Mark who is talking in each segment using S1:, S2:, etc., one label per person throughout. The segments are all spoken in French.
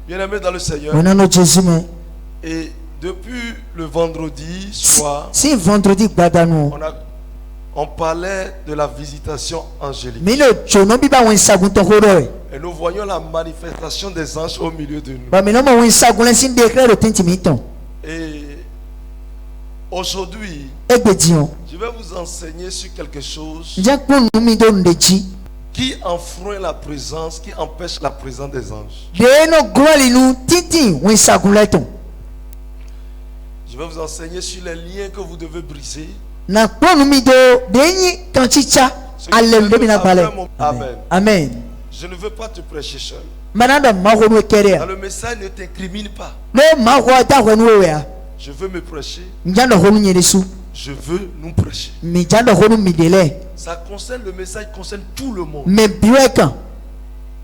S1: Bien-aimés dans le Seigneur. Et depuis le vendredi soir, on parlait de la visitation angélique. Et nous voyons la manifestation des anges au milieu de nous. Et aujourd'hui, je vais vous enseigner sur quelque chose qui enfreint la présence, qui empêche la présence des anges. Je vais vous enseigner sur les liens que vous devez briser. Amen. Amen. Je ne veux pas te prêcher seul. Dans le message, ne t'incrimine pas. Je veux me prêcher. Je veux nous prêcher. Ça concerne le message, concerne tout le monde.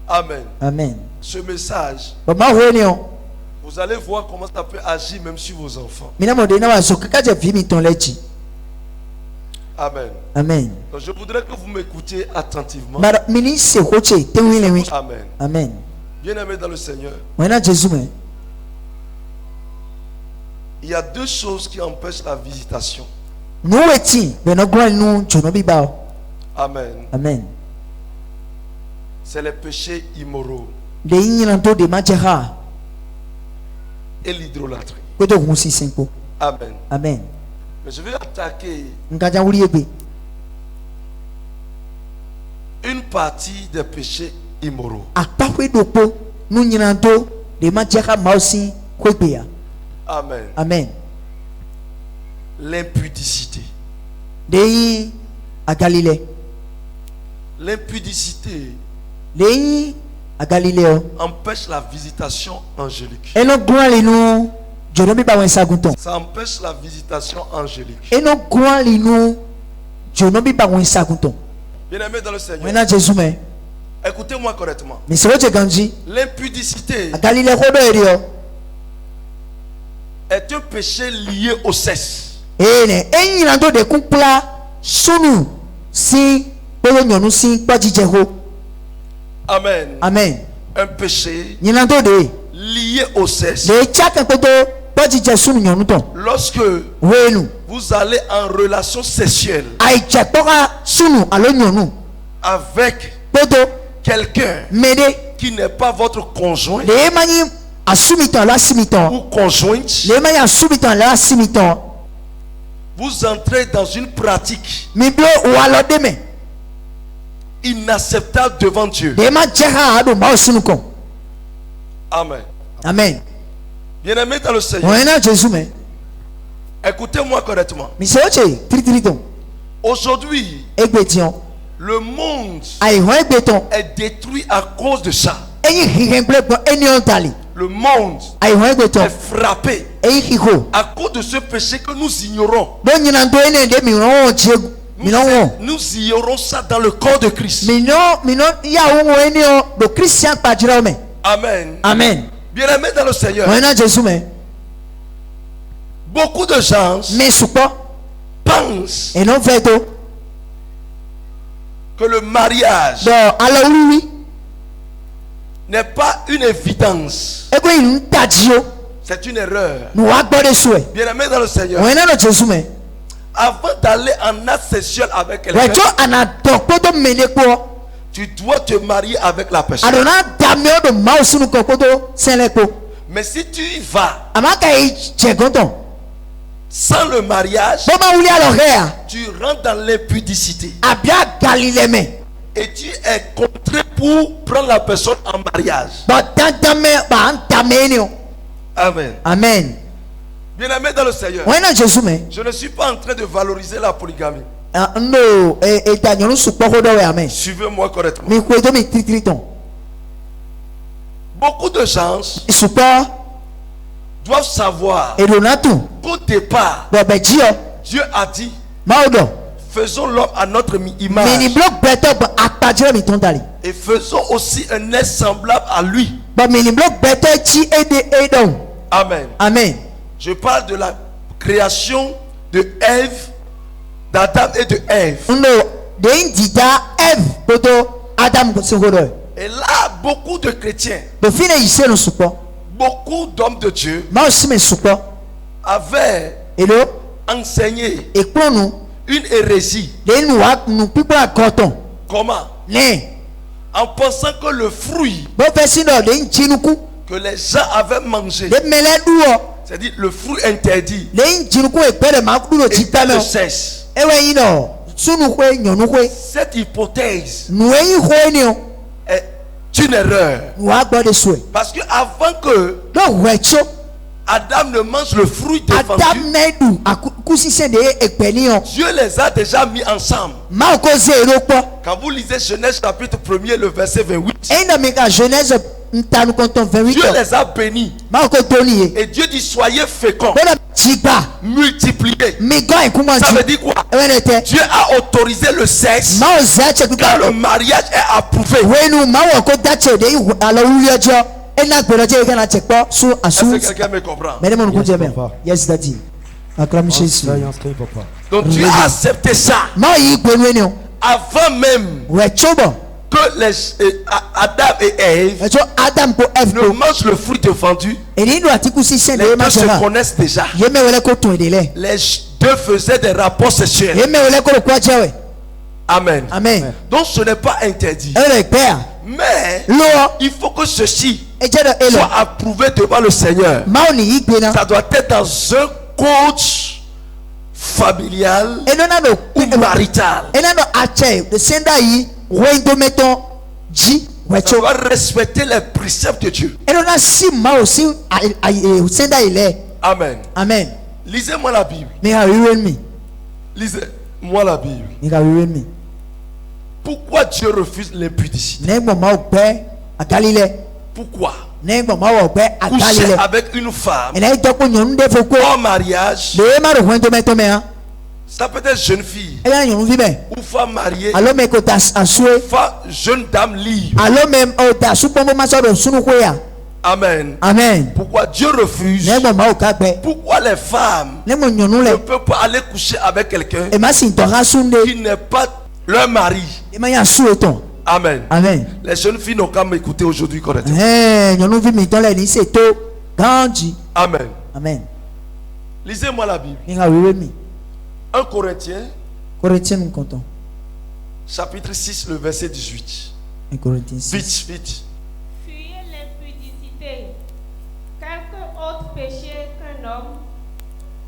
S1: Amen. Amen. Ce message, vous allez voir comment ça peut agir même sur vos enfants. Amen. Amen. Donc je voudrais que vous m'écoutiez attentivement. Amen. Amen. Bien-aimés dans le Seigneur, il y a deux choses qui empêchent la visitation. Amen. Amen. C'est les péchés immoraux et l'idolâtrie. Amen. Amen. Mais je vais attaquer une partie des péchés immoraux. Amen. Amen. L'impudicité. L'impudicité empêche la visitation angélique. Ça empêche la visitation angélique. Bien-aimés dans le Seigneur, écoutez-moi correctement. L'impudicité est un péché lié au sexe. Amen. Amen. Un péché lié au sexe. Lorsque vous allez en relation sexuelle avec quelqu'un qui n'est pas votre conjoint ou conjointe, vous entrez dans une pratique inacceptable devant Dieu. Amen. Amen. Bien-aimés dans le Seigneur, écoutez-moi correctement. Aujourd'hui, le monde est détruit à cause de ça. Le monde est frappé à cause de ce péché que nous ignorons. Nous ignorons ça dans le corps de Christ. Amen. Amen. Bien-aimés dans le Seigneur, beaucoup de gens pensent que le mariage n'est pas une évidence. C'est une erreur. Bien-aimés dans le Seigneur, avant d'aller en acte sexuel avec quelqu'un, tu dois te marier avec la personne. Mais si tu y vas sans le mariage, tu rentres dans l'impudicité. Et tu es contraint pour prendre la personne en mariage. Amen. Amen. Bien-aimés dans le Seigneur, je ne suis pas en train de valoriser la polygamie. Suivez-moi correctement. Beaucoup de gens doivent savoir qu'au départ, Dieu a dit, faisons l'homme à notre image et faisons aussi un être semblable à lui. Amen. Amen. Je parle de la création de Ève, d'Adam et de Ève. Et là, beaucoup de chrétiens beaucoup d'hommes de Dieu avaient enseigné une hérésie. Comment? En pensant que le fruit que les gens avaient mangé, c'est-à-dire le fruit interdit, était le sexe. Cette hypothèse est une erreur. Parce que avant que Adam ne mange le fruit défendu, Dieu les a déjà mis ensemble. Quand vous lisez Genèse chapitre 1er, le verset 28, Dieu les a bénis. Et Dieu dit soyez féconds, multipliez. Ça veut dire quoi? Dieu a autorisé le sexe quand le mariage est approuvé. Est-ce que quelqu'un me comprend?
S2: Yes, Daddy.
S1: Donc Dieu a accepté ça avant même que Adam et Ève ne mangent le fruit défendu. Les deux se connaissent déjà. Les deux faisaient des rapports sexuels. Amen.
S2: Amen.
S1: Donc ce n'est pas interdit. Mais il faut que ceci soit approuvé devant le Seigneur. Ça doit être dans un coach familial ou marital. Ça doit respecter les préceptes de Dieu. Amen.
S2: Amen.
S1: Lisez-moi la Bible. Lisez-moi la Bible. Pourquoi Dieu refuse l'impudicité? Pourquoi? Coucher avec une femme en mariage, ça peut être jeune fille ou femme mariée, jeune dame libre. Amen.
S2: Amen.
S1: Pourquoi Dieu refuse? Pourquoi les femmes ne peuvent pas aller coucher avec quelqu'un qui n'est pas leur mari? Amen.
S2: Amen.
S1: Les jeunes filles n'ont qu'à m'écouter aujourd'hui correctement. Amen.
S2: Amen.
S1: Lisez-moi la Bible. 1 Corinthiens chapitre 6, le verset 18. Vite, vite.
S3: Fuyez l'impudicité. Quelque autre péché qu'un homme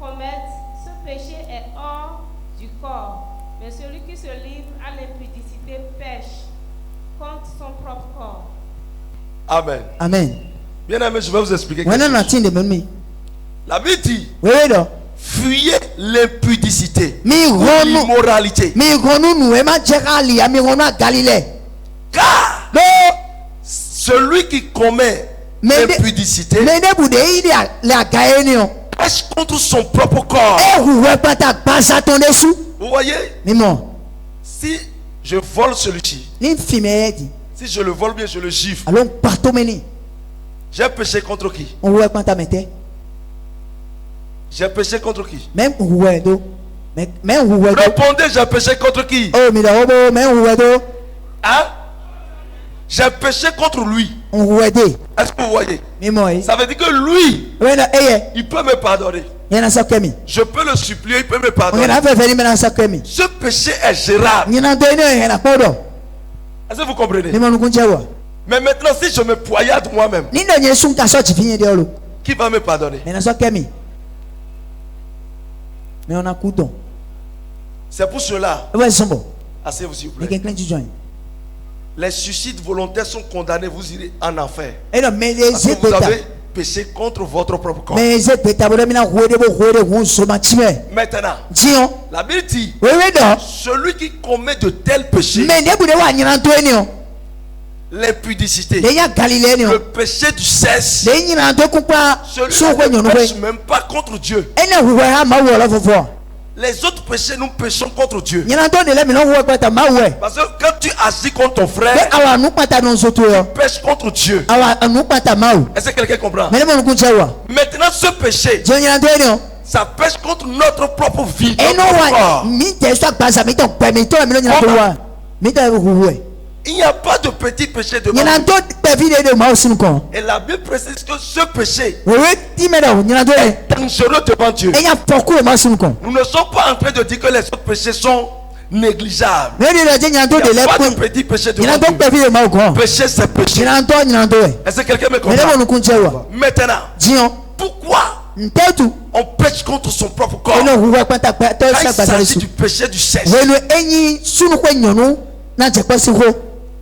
S3: commette, ce péché est hors du corps. Mais celui qui se livre à l'impudicité pêche contre son propre corps.
S1: Amen.
S2: Amen.
S1: Bien aimé, je vais vous expliquer quelque chose. La Bible dit fuyez l'impudicité ou l'immoralité. Car celui qui commet l'impudicité pêche contre son propre corps. Vous voyez? Si je vole celui-ci, si je le vole bien, je le gifle. J'ai péché contre qui? J'ai péché contre qui? Répondez, j'ai péché contre qui? Hein? J'ai péché contre lui. Est-ce que vous voyez? Ça veut dire que lui, il peut me pardonner. Je peux le supplier, il peut me pardonner. Ce péché est gérable. Est-ce que vous comprenez? Mais maintenant, si je me poignarde moi-même, qui va me pardonner? C'est pour cela. Asseyez-vous s'il vous plaît. Les suicides volontaires sont condamnés, vous irez en enfer. Parce que vous avez péché contre votre propre corps. Maintenant, la Bible dit celui qui commet de tels péchés, l'impudicité, le péché du sexe, celui ne pêche même pas contre Dieu. Les autres péchés, nous péchons contre Dieu. Parce que quand tu agis contre ton frère, tu pêches contre Dieu. Est-ce que quelqu'un comprend? Maintenant, ce péché, ça pêche contre notre propre vie.
S4: Il n'y a pas de petit péché de mort. Et la Bible précise que ce péché est dangereux devant Dieu. Nous ne sommes pas en train de dire que les autres péchés sont négligeables. Il n'y a pas de petit péché devant Dieu. Péché, c'est péché. Est-ce que quelqu'un me comprend? Maintenant, pourquoi on pêche contre son propre corps? Quand il s'agit du péché du sexe.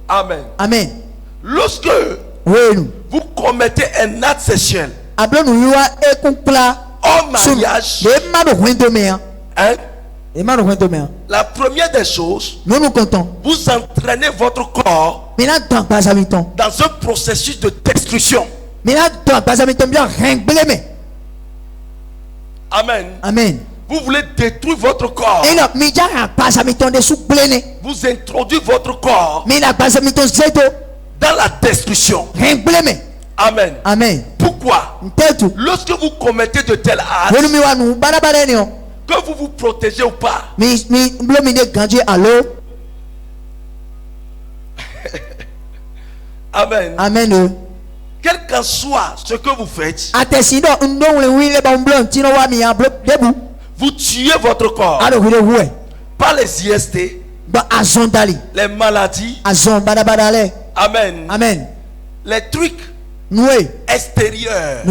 S4: Amen.
S1: Amen.
S4: Lorsque vous commettez un acte sexuel en mariage, hein, la première des choses, vous entraînez votre corps dans un processus de destruction. Amen.
S1: Amen.
S4: Vous voulez détruire votre corps. Vous introduisez votre corps dans la destruction. Amen.
S1: Amen.
S4: Pourquoi? Lorsque vous commettez de tels actes, que vous vous protégez ou pas, amen.
S1: Amen.
S4: Quel qu'en soit ce que vous faites, vous tuez votre corps par les IST, les maladies, amen,
S1: amen,
S4: les trucs extérieurs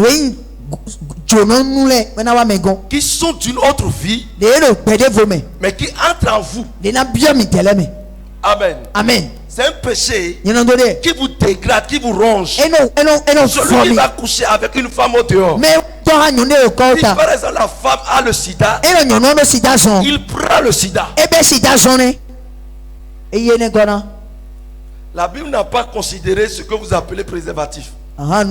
S4: qui sont d'une autre vie, mais qui entrent en vous. Amen.
S1: Amen.
S4: C'est un péché qui vous dégrade, qui vous ronge. Celui qui va coucher avec une femme au dehors, si par exemple la femme a le sida, il prend le sida. La Bible n'a pas considéré ce que vous appelez préservatif. Mais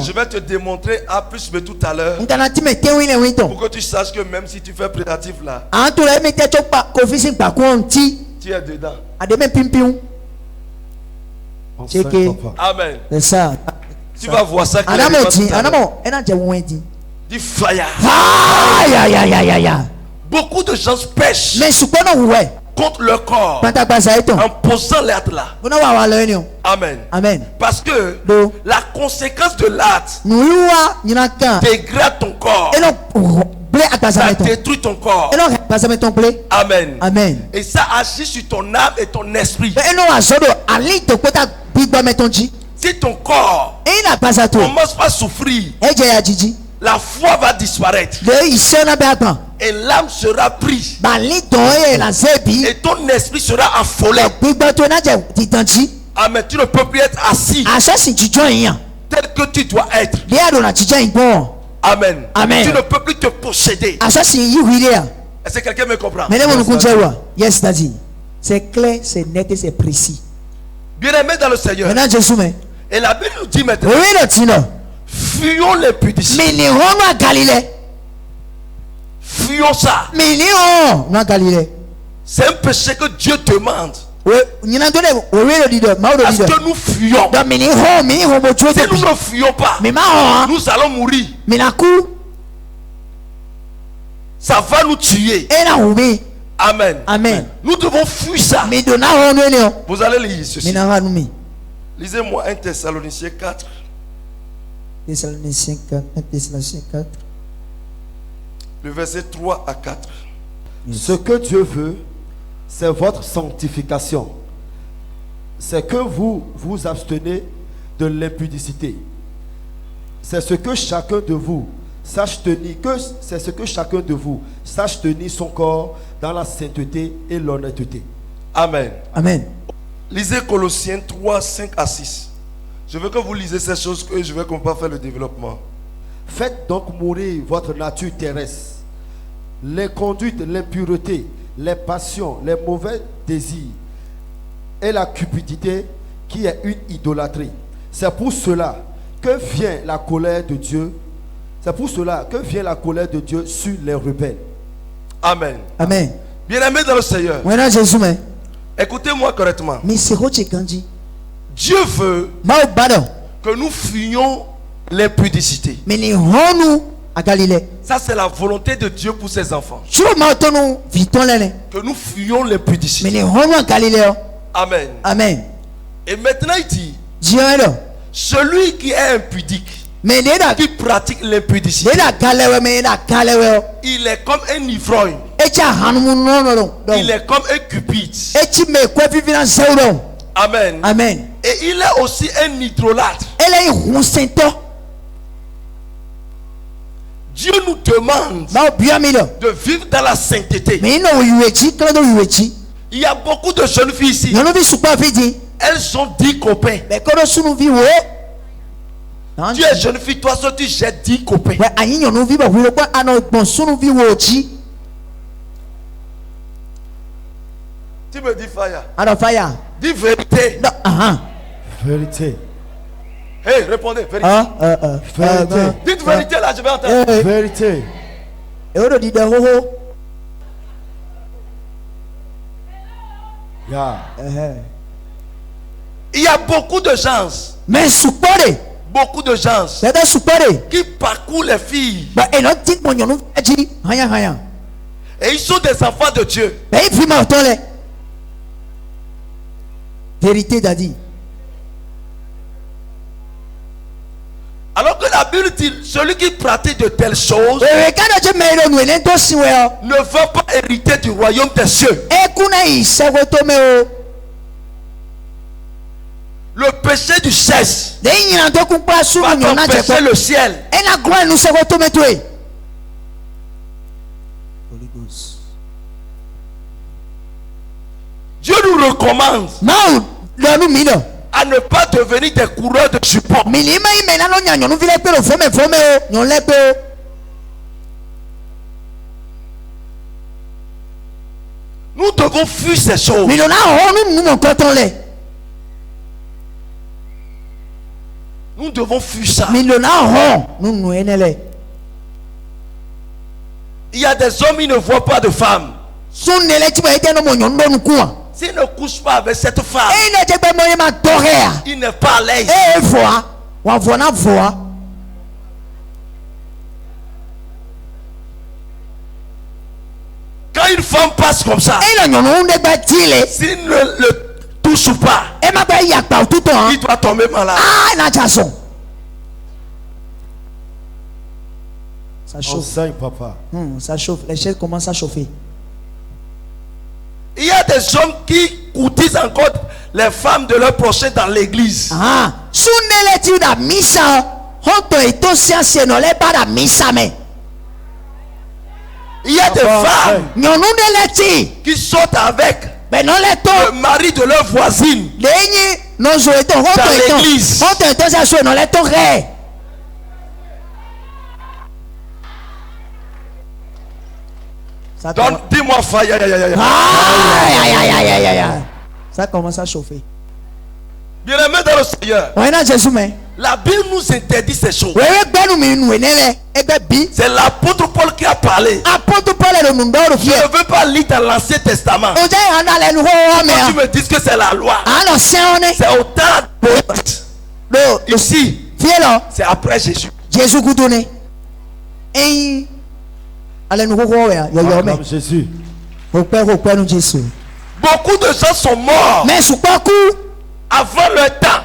S4: je vais te démontrer à plus mais tout à l'heure pour que tu saches que même si tu fais préservatif là, tu es dedans. Amen. Tu vas voir ça clairement tout à l'heure. Du fire. Beaucoup de gens pêchent contre leur corps en posant l'acte là. Amen.
S1: Amen.
S4: Parce que la conséquence de l'acte dégrade ton corps. Ça détruit ton corps. Amen.
S1: Amen.
S4: Et ça agit sur ton âme et ton esprit. Si ton corps commence à souffrir, la foi va disparaître. Et l'âme sera prise. Et ton esprit sera affolé. Amen. Tu ne peux plus être assis tel que tu dois être. Amen.
S1: Amen.
S4: Tu ne peux plus te posséder. Est-ce que quelqu'un me comprend?
S1: Yes, Daddy. C'est clair, c'est net et c'est précis.
S4: Bien-aimé dans le Seigneur. Et la Bible nous dit maintenant, fuyons l'impudicité. Fuyons ça. C'est un péché que Dieu demande. Parce que nous fuyons. Si nous ne fuyons pas, nous allons mourir. Ça va nous tuer. Amen.
S1: Amen.
S4: Nous devons fuir ça. Vous allez lire ceci. Lisez-moi 1 Thessaloniciens 4.
S1: Thessaloniciens 4. 1 Thessaloniciens 4.
S4: Le verset 3 à 4.
S5: Ce que Dieu veut, c'est votre sanctification. C'est que vous vous abstenez de l'impudicité. C'est ce que chacun de vous sache tenir, son corps dans la sainteté et l'honnêteté.
S4: Amen.
S1: Amen.
S4: Lisez Colossiens 3, 5 à 6. Je veux que vous lisez ces choses que je vais qu'on peut faire le développement.
S5: Faites donc mourir votre nature terrestre, les conduites, l'impureté, les passions, les mauvais désirs et la cupidité qui est une idolâtrie. C'est pour cela que vient la colère de Dieu. C'est pour cela que vient la colère de Dieu sur les rebelles.
S4: Amen.
S1: Amen.
S4: Bien-aimé dans le Seigneur. Écoutez-moi correctement. Dieu veut que nous fuyions l'impudicité. Ça, c'est la volonté de Dieu pour ses enfants. Que nous fuyons l'impudicité. Amen.
S1: Amen.
S4: Et maintenant, il dit, celui qui est impudique, qui pratique l'impudicité, il est comme un ivrogne. Il est comme un cupide. Amen.
S1: Amen.
S4: Et il est aussi un idolâtre. Dieu nous demande de vivre dans la sainteté. Il y a beaucoup de jeunes filles ici. Elles sont 10 copains. Tu es jeune fille, toi seul tu jettes 10 copains. Tu me dis fire. Dis vérité.
S5: Vérité.
S4: Hey, répondez, vérité.
S5: Vérité.
S4: Dites vérité là, je vais entendre.
S5: Vérité. Yeah.
S4: Il y a beaucoup de gens. Beaucoup de gens qui parcourent les filles. Et ils sont des enfants de Dieu.
S1: Vérité d'Adi.
S4: Alors que la Bible dit, celui qui pratique de telles choses ne va pas hériter du royaume des cieux. Le péché du sexe va empêcher le ciel. Dieu nous recommande à ne pas devenir des coureurs de support. Nous devons fuir ces choses. Nous devons fuir ça. Il y a des hommes qui ne voient pas de femmes. S'ils ne couchent pas avec cette femme, il n'est pas à l'aise. Quand une femme passe comme ça, s'il ne le touche pas, il doit tomber malade.
S1: Ça chauffe.
S5: Enseigne, papa.
S1: Ça chauffe. Les chaises commencent à chauffer.
S4: Il y a des hommes qui courtisent encore les femmes de leur prochain dans l'église. Il y a des femmes qui sortent avec le mari de leur voisine dans l'église. Donc dis-moi fire.
S1: Ça commence à chauffer.
S4: Bien-aimé dans le Seigneur, la Bible nous interdit ces choses. C'est l'apôtre Paul qui a parlé. Je ne veux pas lire dans l'Ancien Testament. Quand tu me dis que c'est la loi, c'est autant de ici. C'est après Jésus.
S5: Jésus.
S4: Beaucoup de gens sont morts avant leur temps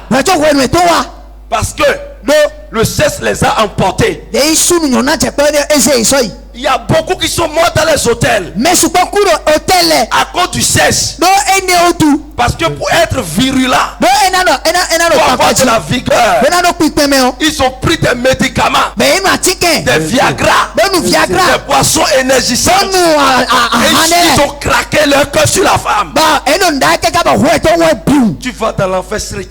S4: parce que le sexe les a emportés. Il y a beaucoup qui sont morts dans les hôtels à cause du sexe. Parce que pour être virulent, pour avoir de la vigueur, ils ont pris des médicaments, des Viagra, des boissons énergisantes, et ils ont craqué leur cœur sur la femme. Tu vas dans l'enfer street.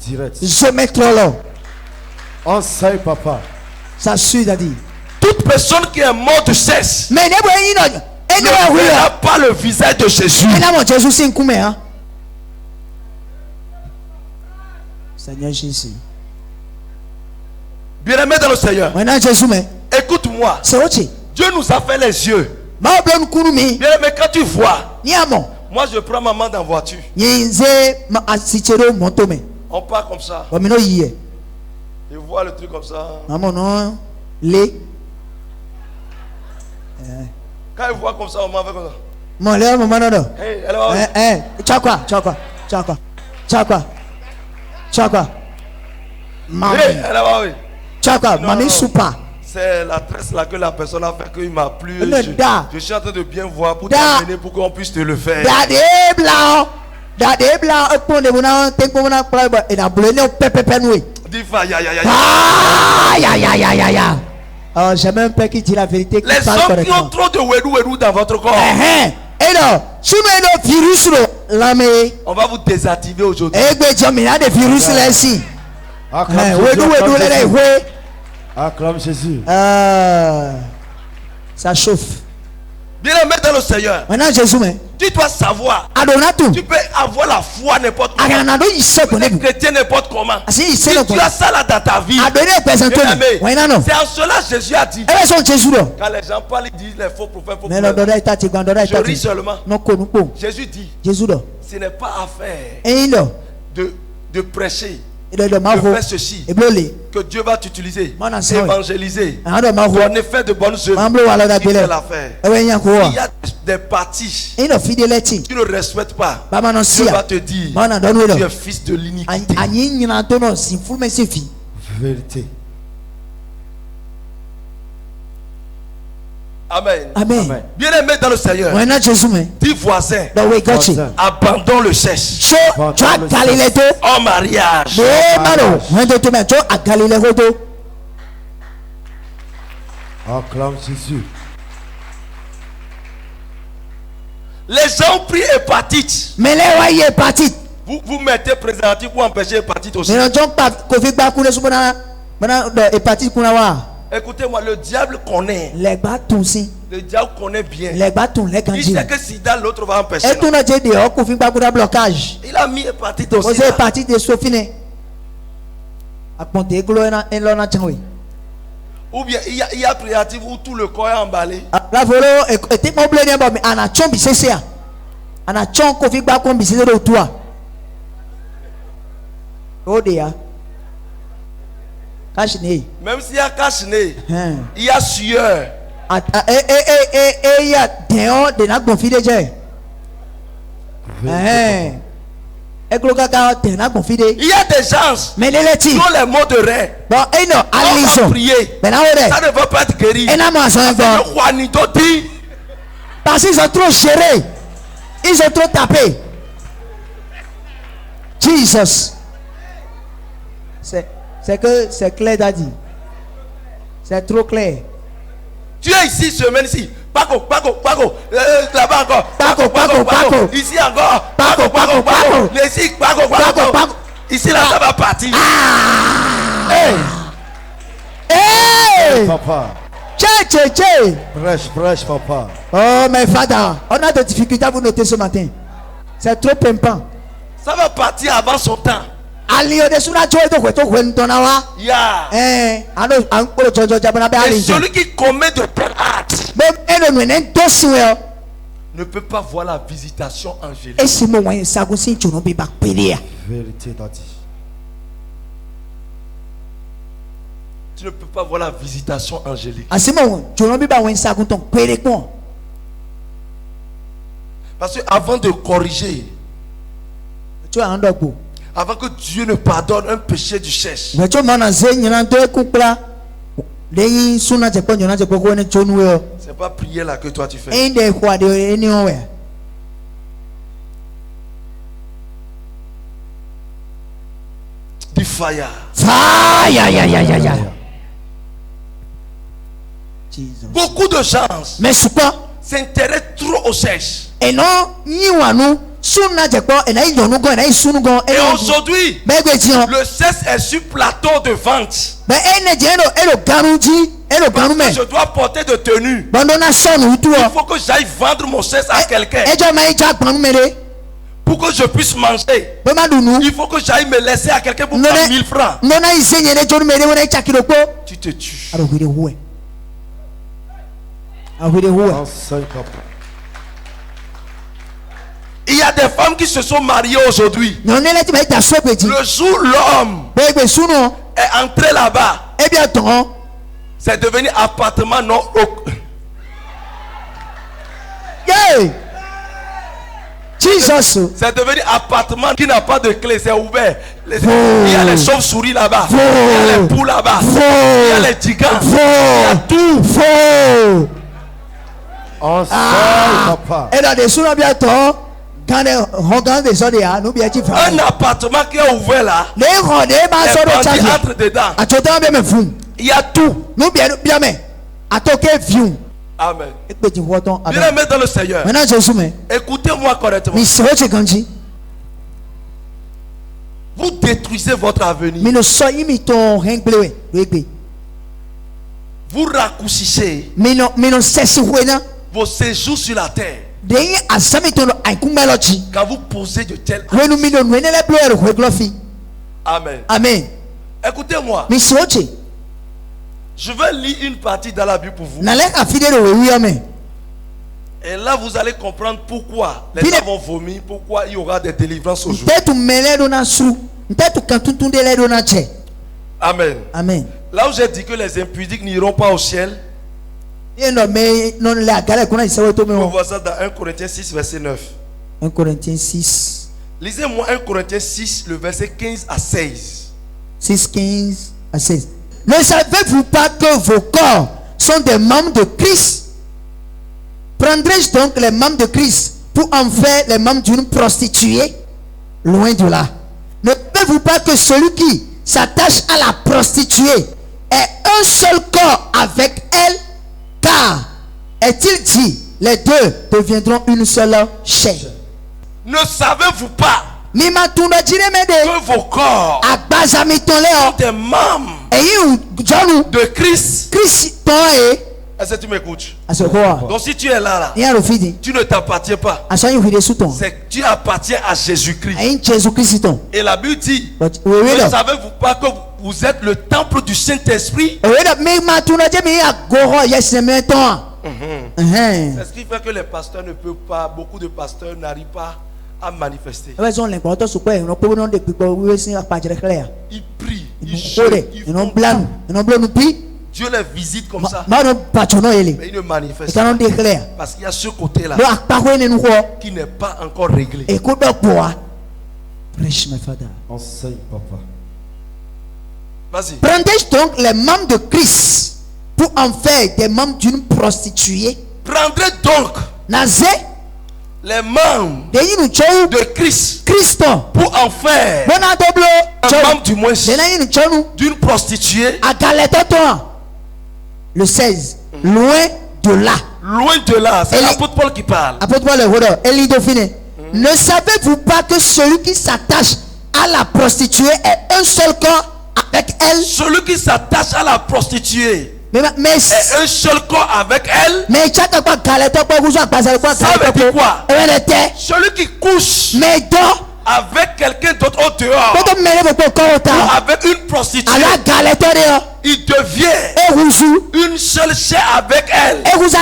S5: Direct.
S1: Direct.
S5: Enseigne, papa.
S1: Ça suit, Daddy.
S4: Toute personne qui est morte de sexe ne verra pas le visage de Jésus.
S1: Seigneur Jésus.
S4: Bien-aimé dans le Seigneur, écoute-moi. Dieu nous a fait les yeux. Bien-aimé, quand tu vois, moi je prends maman dans la voiture. On part comme ça. Je vois le truc comme ça. Quand il voit comme ça, maman fait comme ça.
S1: Mon Léo, maman, non.
S4: Elle va.
S1: Tu as quoi? Maman.
S4: Elle va, oui.
S1: Tu as quoi? Maman, soupa.
S4: C'est la tresse là que la personne a fait qu'il m'a plu. Je suis en train de bien voir pour t'amener pour qu'on puisse te le faire.
S1: Oh, j'ai même peur qu'il dit la vérité.
S4: Les hommes qui ont trop de wedou dans votre corps.
S1: Et non, si le virus
S4: on va vous désactiver aujourd'hui.
S1: Des virus là ici.
S5: Acclame Jésus.
S1: Ça chauffe.
S4: Bien aimé dans le Seigneur.
S1: Maintenant Jésus,
S4: tu dois savoir. Tu peux avoir la foi n'importe comment. Être chrétien n'importe comment. Si tu as ça là dans ta vie. Bien aimé. C'est en cela Jésus a dit. Quand les gens parlent, ils disent les faux prophètes. Je ris seulement. Jésus dit. Ce n'est pas affaire de prêcher. De faire ceci, que Dieu va t'utiliser, évangéliser, donner faire de bonnes œuvres. Il fait l'affaire. Il y a des parties tu ne respectes pas. Dieu va te dire tu es fils de l'iniquité.
S5: Vérité.
S4: Amen. Bien aimé dans le Seigneur. Dis voisin. Abandonne le sexe. En mariage.
S5: Acclame Jésus.
S4: Les gens ont pris hépatite. Vous mettez préservatif pour empêcher hépatite aussi. Écoutez-moi, le diable connaît. Le diable connaît bien. Il sait que sida, l'autre va empêcher. Il a mis hépatite aussi. Ou bien il y a préservatif où tout le corps est emballé. Même s'il y a cache-nez, il y a sueur. Il y a des gens qui ont les maux de rein. On va prier. Ça ne va pas être guéri.
S1: Parce qu'ils ont trop géré. Ils ont trop tapé. Jesus. C'est que c'est clair, Daddy. C'est trop clair.
S4: Tu es ici, semaine-ci. Paco. Là-bas encore. Paco. Ici encore. Paco. Ici, Paco. Ici, là, ça va partir.
S1: Hey!
S5: Papa.
S1: Tché.
S5: Prêche, papa.
S1: Oh, mais Fada, on a des difficultés à vous noter ce matin. C'est trop pimpant.
S4: Ça va partir avant son temps.
S1: Yeah. Et
S4: celui qui commet de tels actes ne peut pas voir la visitation angélique.
S5: Vérité, Daddy.
S4: Tu ne peux pas voir la visitation angélique. Parce que avant de corriger, avant que Dieu ne pardonne un péché du sexe, c'est pas prier là que toi tu fais. Du fire. Beaucoup de gens s'intéressent trop au sexe. Et aujourd'hui, le sexe est sur plateau de vente. Je dois porter de tenue. Il faut que j'aille vendre mon sexe à quelqu'un. Pour que je puisse manger, il faut que j'aille me laisser à quelqu'un pour prendre 1000 francs. Tu te tues. Il y a des femmes qui se sont mariées aujourd'hui. Le jour où l'homme est entré là-bas, c'est devenu appartement non.
S1: Hey! Jesus.
S4: C'est devenu appartement qui n'a pas de clé, c'est ouvert. Il y a les chauves-souris là-bas. Il y a les poules là-bas. Il y a les gigants. Il y a tout.
S1: Faux.
S5: On sait, papa.
S1: Et dans des sous bientôt, quand on regarde des autres, nous bien tu fais.
S4: Un appartement qui est ouvert là.
S1: Les rendez
S4: bandits entrent dedans.
S1: À tout temps bien me fou.
S4: Il y a tout.
S1: Nous bien mais. À toquer vieux.
S4: Amen.
S1: Bien
S4: aimé dans le Seigneur.
S1: Maintenant je suis mais.
S4: Écoutez-moi correctement.
S1: Mais c'est ce qu'on dit.
S4: Vous détruisez votre avenir.
S1: Mais nous soyons mis ton renglé.
S4: Vous raccourcissez.
S1: Mais non cessez
S4: vos séjours sur la terre. Quand vous posez de tels actes. Amen.
S1: Amen.
S4: Écoutez-moi. Je vais lire une partie dans la Bible pour vous. Et là, vous allez comprendre pourquoi les gens vont vomir, pourquoi il y aura des délivrances aujourd'hui. Amen.
S1: Amen.
S4: Là où j'ai dit que les impudiques n'iront pas au ciel,
S1: on
S4: voit ça dans 1 Corinthiens 6, verset 9.
S1: 1 Corinthiens 6.
S4: Lisez-moi 1 Corinthiens 6, le verset 15 à 16.
S1: 6, 15 à 16. Ne savez-vous pas que vos corps sont des membres de Christ? Prendrai-je donc les membres de Christ pour en faire les membres d'une prostituée? Loin de là. Ne savez-vous pas que celui qui s'attache à la prostituée est un seul corps avec elle? Car, est-il dit, les deux deviendront une seule chair?
S4: Ne savez-vous pas
S1: que
S4: vos corps sont des membres de Christ? Est-ce que tu m'écoutes? Donc si tu es là, tu ne t'appartiens pas. Tu appartiens à Jésus-Christ. Et la Bible dit, ne savez-vous pas que vous êtes le temple du Saint-Esprit? C'est ce qui fait que les pasteurs ne peuvent pas, beaucoup de pasteurs n'arrivent pas à manifester. Ils prient, ils chantent, ils font tout. Dieu les visite comme ça. Mais ils ne manifestent pas. Parce qu'il y a ce côté-là qui n'est pas encore réglé.
S5: Enseigne, papa.
S4: Vas-y.
S1: Prendrai-je donc les membres de Christ pour en faire des membres d'une prostituée?
S4: Prendrez donc les membres de Christ pour en faire un membre du moins d'une prostituée.
S1: Le 16. Loin de là.
S4: Loin de là. C'est l'apôtre Paul qui parle.
S1: Ne savez-vous pas que celui qui s'attache à la prostituée est un seul corps avec elle?
S4: Celui qui s'attache à la prostituée est un seul corps avec elle. Ça veut dire quoi? Celui qui couche avec quelqu'un d'autre au dehors ou avec une prostituée, il devient une seule chair avec elle. Il y a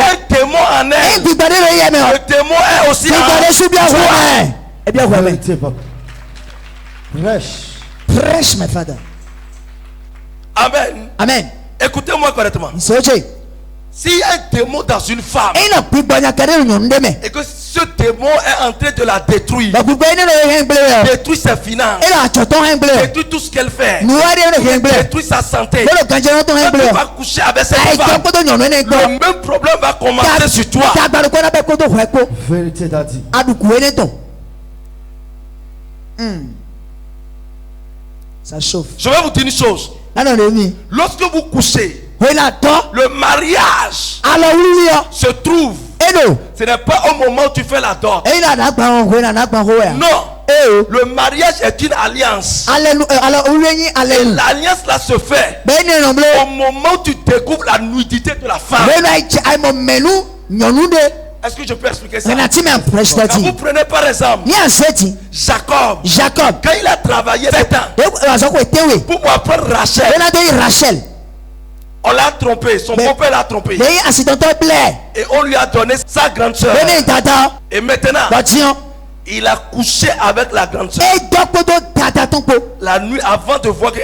S4: un démon en elle. Le démon est aussi en toi.
S5: Vérité, papa.
S1: Prêche, my father.
S4: Amen.
S1: Amen.
S4: Écoutez-moi correctement. S'il y a un démon dans une femme et que ce démon est en train de la détruire, détruire ses finances, détruire tout ce qu'elle fait, détruire sa santé, quand tu vas coucher avec cette femme, le même problème va commencer sur toi.
S5: Vérité, daddy.
S1: Ça chauffe.
S4: Je vais vous dire une chose. Lorsque vous couchez, le mariage se trouve. Ce n'est pas au moment où tu fais la dot. Non. Le mariage est une alliance. L'alliance là se fait au moment où tu découvres la nudité de la femme. Est-ce que je peux expliquer ça? Quand vous prenez par exemple Jacob, quand il a travaillé 7 ans pour pouvoir prendre Rachel, on l'a trompé, son beau-père l'a trompé. Et on lui a donné sa grande soeur. Et maintenant, il a couché avec la grande soeur. La nuit avant de voir que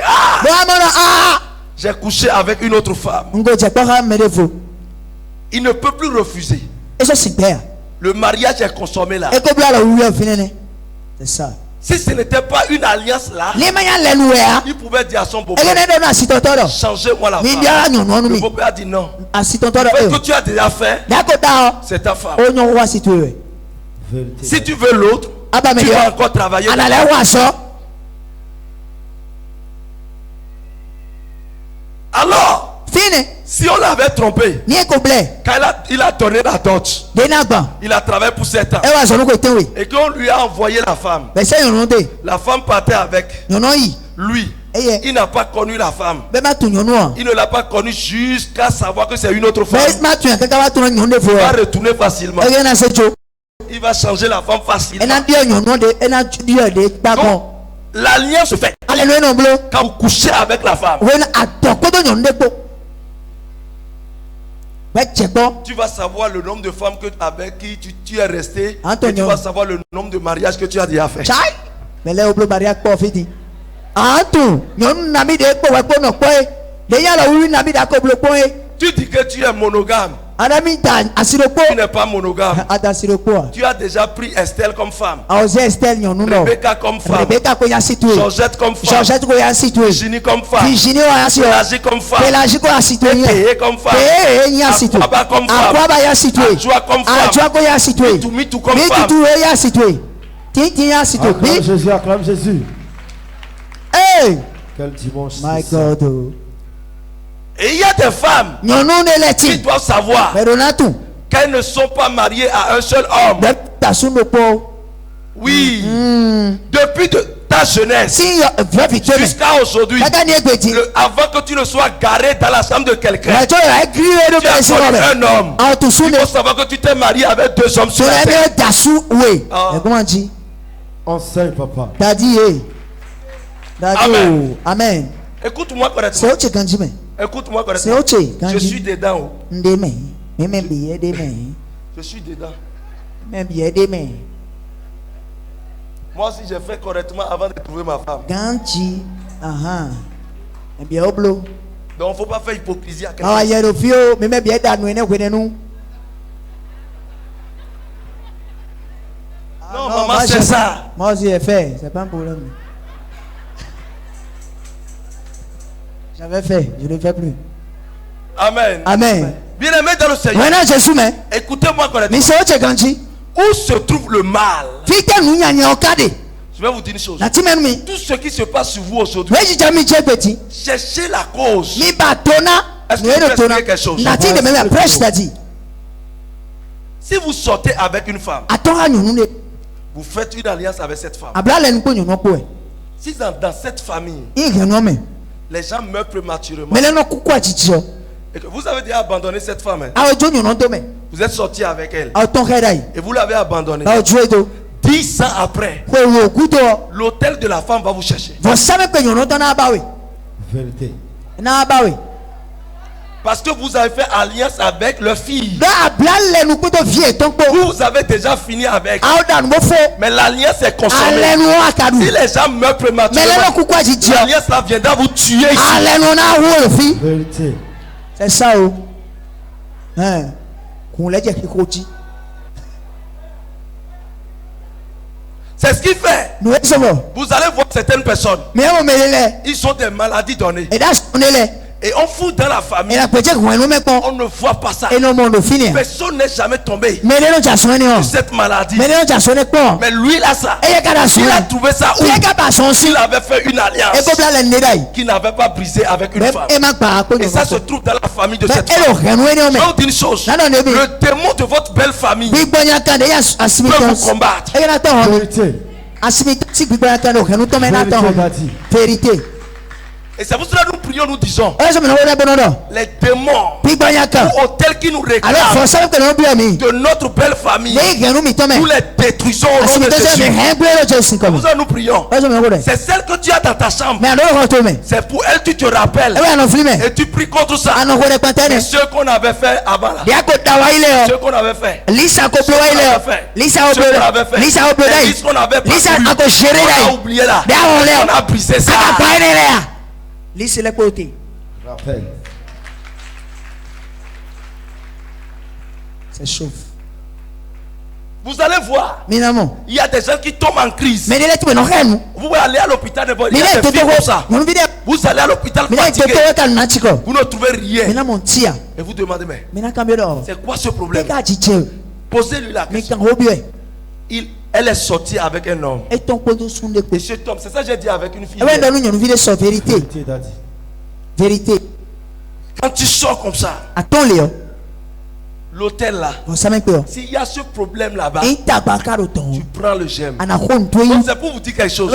S4: j'ai couché avec une autre femme. Il ne peut plus refuser. Le mariage est consommé là.
S1: C'est ça.
S4: Si ce n'était pas une alliance là, il pouvait dire à son beau-père, changez-moi la femme. Le beau-père a dit non. Ce que tu as déjà fait, c'est ta femme. Si tu veux l'autre, tu vas encore travailler. Alors, si on l'avait trompé, quand il a donné la dot, il a travaillé pour 7 ans, et qu'on lui a envoyé la femme, la femme partait avec lui. Il n'a pas connu la femme. Il ne l'a pas connue jusqu'à savoir que c'est une autre femme. Il va retourner facilement. Il va changer la femme facilement. Donc, l'alliance se fait quand vous couchez avec la femme. Tu vas savoir le nombre de femmes avec qui tu es resté. Et tu vas savoir le nombre de mariages que tu as déjà fait. Tu dis que tu es monogame. Tu n'es pas monogame. Tu as déjà pris Estelle comme femme, Rebecca comme femme, Georgette comme femme, Virginie comme femme, Pélagie comme femme, Péé comme femme, Akwaba comme femme, Adjoa comme femme, Mitou comme femme.
S5: Acclame Jésus, acclame Jésus.
S1: Hey!
S5: Quel dimanche.
S1: My God.
S4: Et il y a des femmes qui doivent savoir qu'elles ne sont pas mariées à un seul homme. Oui. Depuis ta jeunesse jusqu'à aujourd'hui, avant que tu ne sois garé dans la chambre de quelqu'un, tu as connu un homme. Il faut savoir que tu t'es marié avec 2 hommes sur la terre.
S5: Enseigne, papa.
S4: Amen.
S1: Amen.
S4: Écoute-moi correctement. Écoute-moi correctement. Je suis dedans. Je suis dedans. Moi aussi, j'ai fait correctement avant de trouver ma femme. Donc, il ne faut pas faire hypocrisie à quelqu'un. Non, maman, c'est ça.
S1: Moi aussi, j'ai fait. C'est pas un problème. J'avais fait. Je ne le fais plus.
S4: Amen.
S1: Amen.
S4: Bien-aimé dans le Seigneur. Écoutez-moi correctement. Où se trouve le mal? Je vais vous dire une chose. Tout ce qui se passe sur vous aujourd'hui, cherchez la cause. Est-ce que vous expliquez quelque chose? Si vous sortez avec une femme, vous faites une alliance avec cette femme. Si dans cette famille, les gens meurent prématurément, et que vous avez déjà abandonné cette femme, vous êtes sorti avec elle et vous l'avez abandonnée, 10 ans après, l'hôtel de la femme va vous chercher.
S5: Vérité.
S4: Parce que vous avez fait alliance avec leur fille. Vous avez déjà fini avec. Mais l'alliance est consommée. Si les gens meurent prématurément, l'alliance là viendra vous tuer ici.
S5: Vérité.
S1: C'est ça.
S4: C'est ce qui fait. Vous allez voir certaines personnes. Ils sont des maladies données. Et on fout dans la famille. On ne voit pas ça. Personne n'est jamais tombé sur cette maladie. Mais lui, il a ça. Il a trouvé ça où il avait fait une alliance qui n'avait pas brisé avec une femme. Et ça se trouve dans la famille de cette femme. Je vais vous dire une chose. Le démon de votre belle famille peut vous combattre.
S5: Vérité.
S1: Vérité.
S4: Et c'est pour cela que nous prions, nous disons, les démons ou hôtels qui nous réclament de notre belle famille, nous les détruisons au nom de Jésus. C'est pour ça que nous prions. C'est celle que tu as dans ta chambre. C'est pour elle que tu te rappelles. Et tu pries contre ça. C'est ce qu'on avait fait avant là. Ce qu'on avait fait. Ce qu'on avait fait. On a oublié là. On a brisé ça.
S1: Laissez les côtés.
S5: Rappel.
S1: C'est chaud.
S4: Vous allez voir. Il y a des gens qui tombent en crise. Vous allez à l'hôpital, il y a des filles comme ça. Vous allez à l'hôpital fatigué. Vous ne trouvez rien. Et vous demandez, mais c'est quoi ce problème? Posez-lui la question. Elle est sortie avec un homme. Et cet homme, c'est ça que j'ai dit avec une fille.
S1: Vérité.
S4: Quand tu sors comme ça, l'hôtel là, s'il y a ce problème là-bas, tu prends le gemme. Donc c'est pour vous dire quelque chose.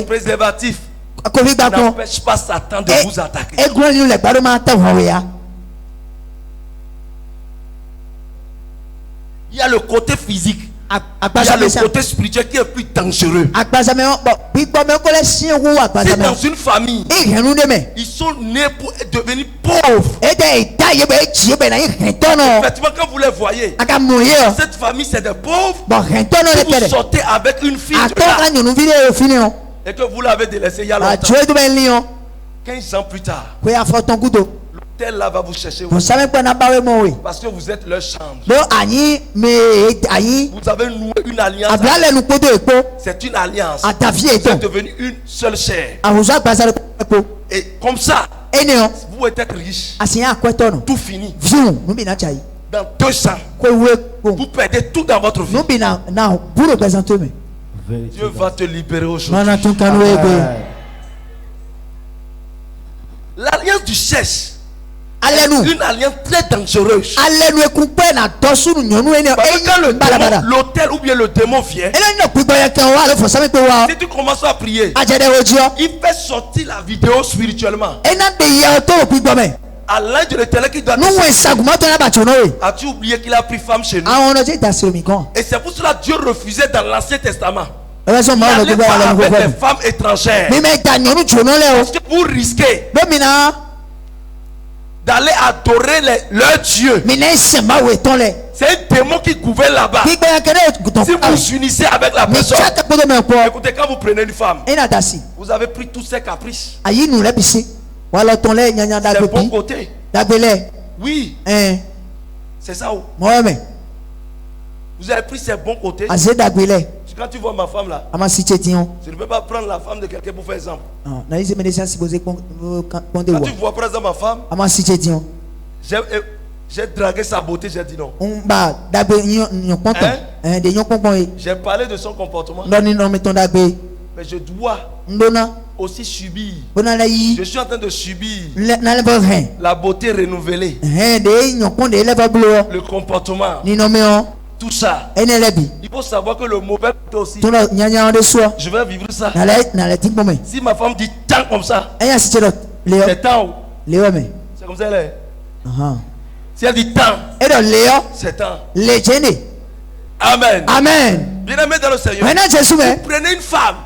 S4: Préservatif n'empêche pas Satan de vous attaquer. Il y a le côté physique. Il y a le côté spirituel qui est plus dangereux. C'est dans une famille. Ils sont nés pour devenir pauvres. Effectivement, quand vous les voyez, cette famille c'est des pauvres. Vous sortez avec une fille de là, et que vous l'avez délaissée il y a longtemps. 15 ans plus tard, l'hôtel là va vous chercher. Parce que vous êtes leur chambre. Vous avez noué une alliance. C'est une alliance. Vous êtes devenu une seule chair. Et comme ça, vous êtes riche. Tout fini. Dans 2 ans, vous perdez tout dans votre vie. Dieu va te libérer aujourd'hui. L'alliance du cherche, une alliance très dangereuse. Parce que quand l'hôtel ou bien le démon vient, si tu commences à prier, il fait sortir la vidéo spirituellement. À l'âge de l'éternel qui doit te... As-tu oublié qu'il a pris femme chez nous? Et c'est pour cela que Dieu refusait dans l'Ancien Testament. Il n'allait pas avec les femmes étrangères. Parce que vous risquez d'aller adorer leur Dieu. C'est un démon qui gouverne là-bas. Si vous unissez avec la personne, écoutez, quand vous prenez une femme, vous avez pris tous ses caprices. C'est bon côté. Oui. C'est ça. Vous avez pris ses bons côtés. Quand tu vois ma femme là, je ne peux pas prendre la femme de quelqu'un pour faire exemple. Quand tu vois par exemple ma femme, j'ai dragué sa beauté, j'ai dit non. J'ai parlé de son comportement. Mais je dois aussi subir. Je suis en train de subir la beauté renouvelée, le comportement, tout ça. Il faut savoir que le mauvais côté aussi, je vais vivre ça. Si ma femme dit tant comme ça, c'est tant. C'est comme ça elle est. Si elle dit tant, c'est tant. Amen.
S1: Amen.
S4: Bien-aimé dans le Seigneur, vous prenez une femme,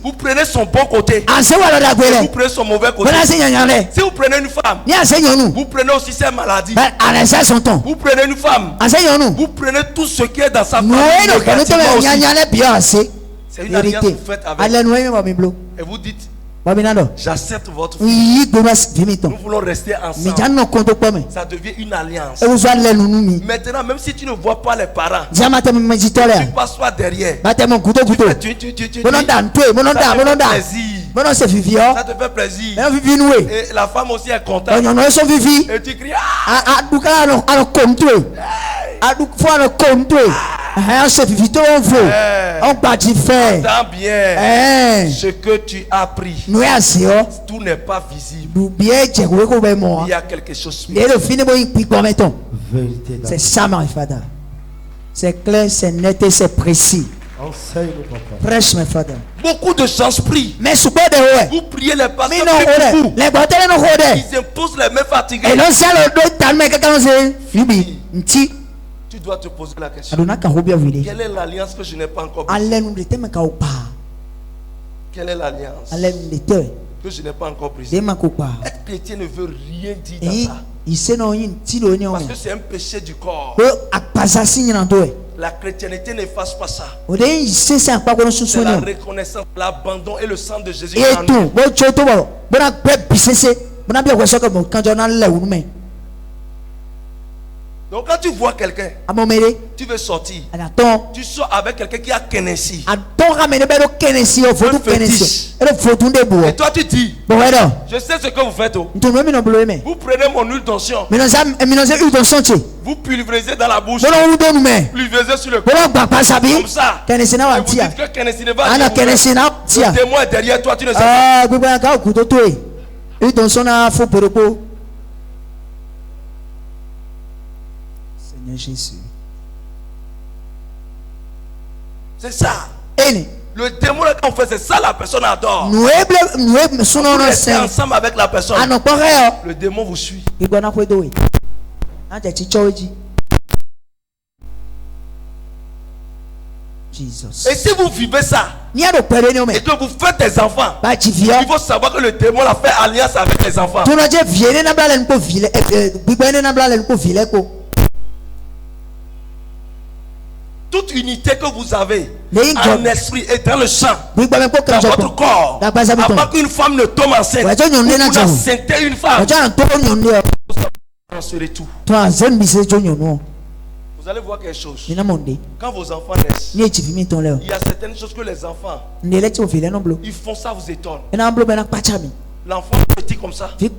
S4: vous prenez son bon côté, vous prenez son mauvais côté. Si vous prenez une femme, vous prenez aussi ses maladies. Vous prenez une femme, vous prenez tout ce qui est dans sa famille. C'est une alliance que vous faites avec. Et vous dites, j'accepte votre fille. Nous voulons rester ensemble. Ça devient une alliance. Maintenant, même si tu ne vois pas les parents, tu passes toi derrière. Ça te fait plaisir. Et la femme aussi est contente. Et tu cries, entends bien ce que tu as pris. Tout n'est pas visible. Il y a quelque chose.
S1: C'est ça, my father. C'est clair, c'est net et c'est précis. Prêche, my father.
S4: Beaucoup de gens prient.
S1: Mais
S4: vous priez les pasteurs pour vous. Ils imposent les mains fatiguées. Tu dois te poser la question. Quelle est l'alliance que je n'ai pas encore brisée? Quelle est l'alliance que je n'ai pas encore brisée? Être chrétien ne veut rien dire dans ça. Parce que c'est un péché du corps. La chrétienté n'efface pas ça. C'est la reconnaissance, l'abandon et le sang de Jésus. Donc quand tu vois quelqu'un, tu veux sortir. Tu sors avec quelqu'un qui a Kennedy. Un fétiche. Et toi tu dis, je sais ce que vous faites. Vous prenez mon huile d'onction. Vous pulvérisez dans la bouche. Pulvérisez sur le corps. Comme ça. Et vous dites que Kennedy ne va pas. Le démon est derrière toi, tu ne sais pas.
S1: Seigneur Jésus.
S4: C'est ça. Le démon quand on fait c'est ça, la personne adore. Vous restez ensemble avec la personne. Le démon vous suit.
S1: Jesus.
S4: Et si vous vivez ça et que vous faites des enfants, il faut savoir que le démon a fait alliance avec les enfants. Toute unité que vous avez en esprit et dans le sang, dans votre corps, avant qu'une femme ne tombe enceinte, vous enceintez une femme, vous transférez tout. Vous allez voir quelque chose. Quand vos enfants naissent, il y a certaines choses que les enfants, ils font ça, vous étonne. L'enfant petit comme ça, il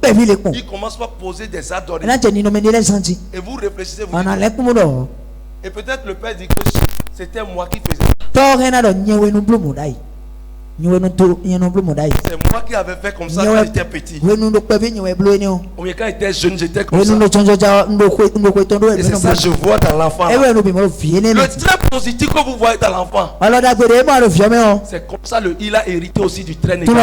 S4: commence par poser des adorations. Et vous réfléchissez, vous dites, et peut-être le père dit que c'était moi qui faisais ça. C'est moi qui avais fait comme ça quand j'étais petit. Ou bien quand j'étais jeune, j'étais comme ça. Et c'est ça que je vois dans l'enfant. Le trait positif que vous voyez dans l'enfant, c'est comme ça il a hérité aussi du trait négatif.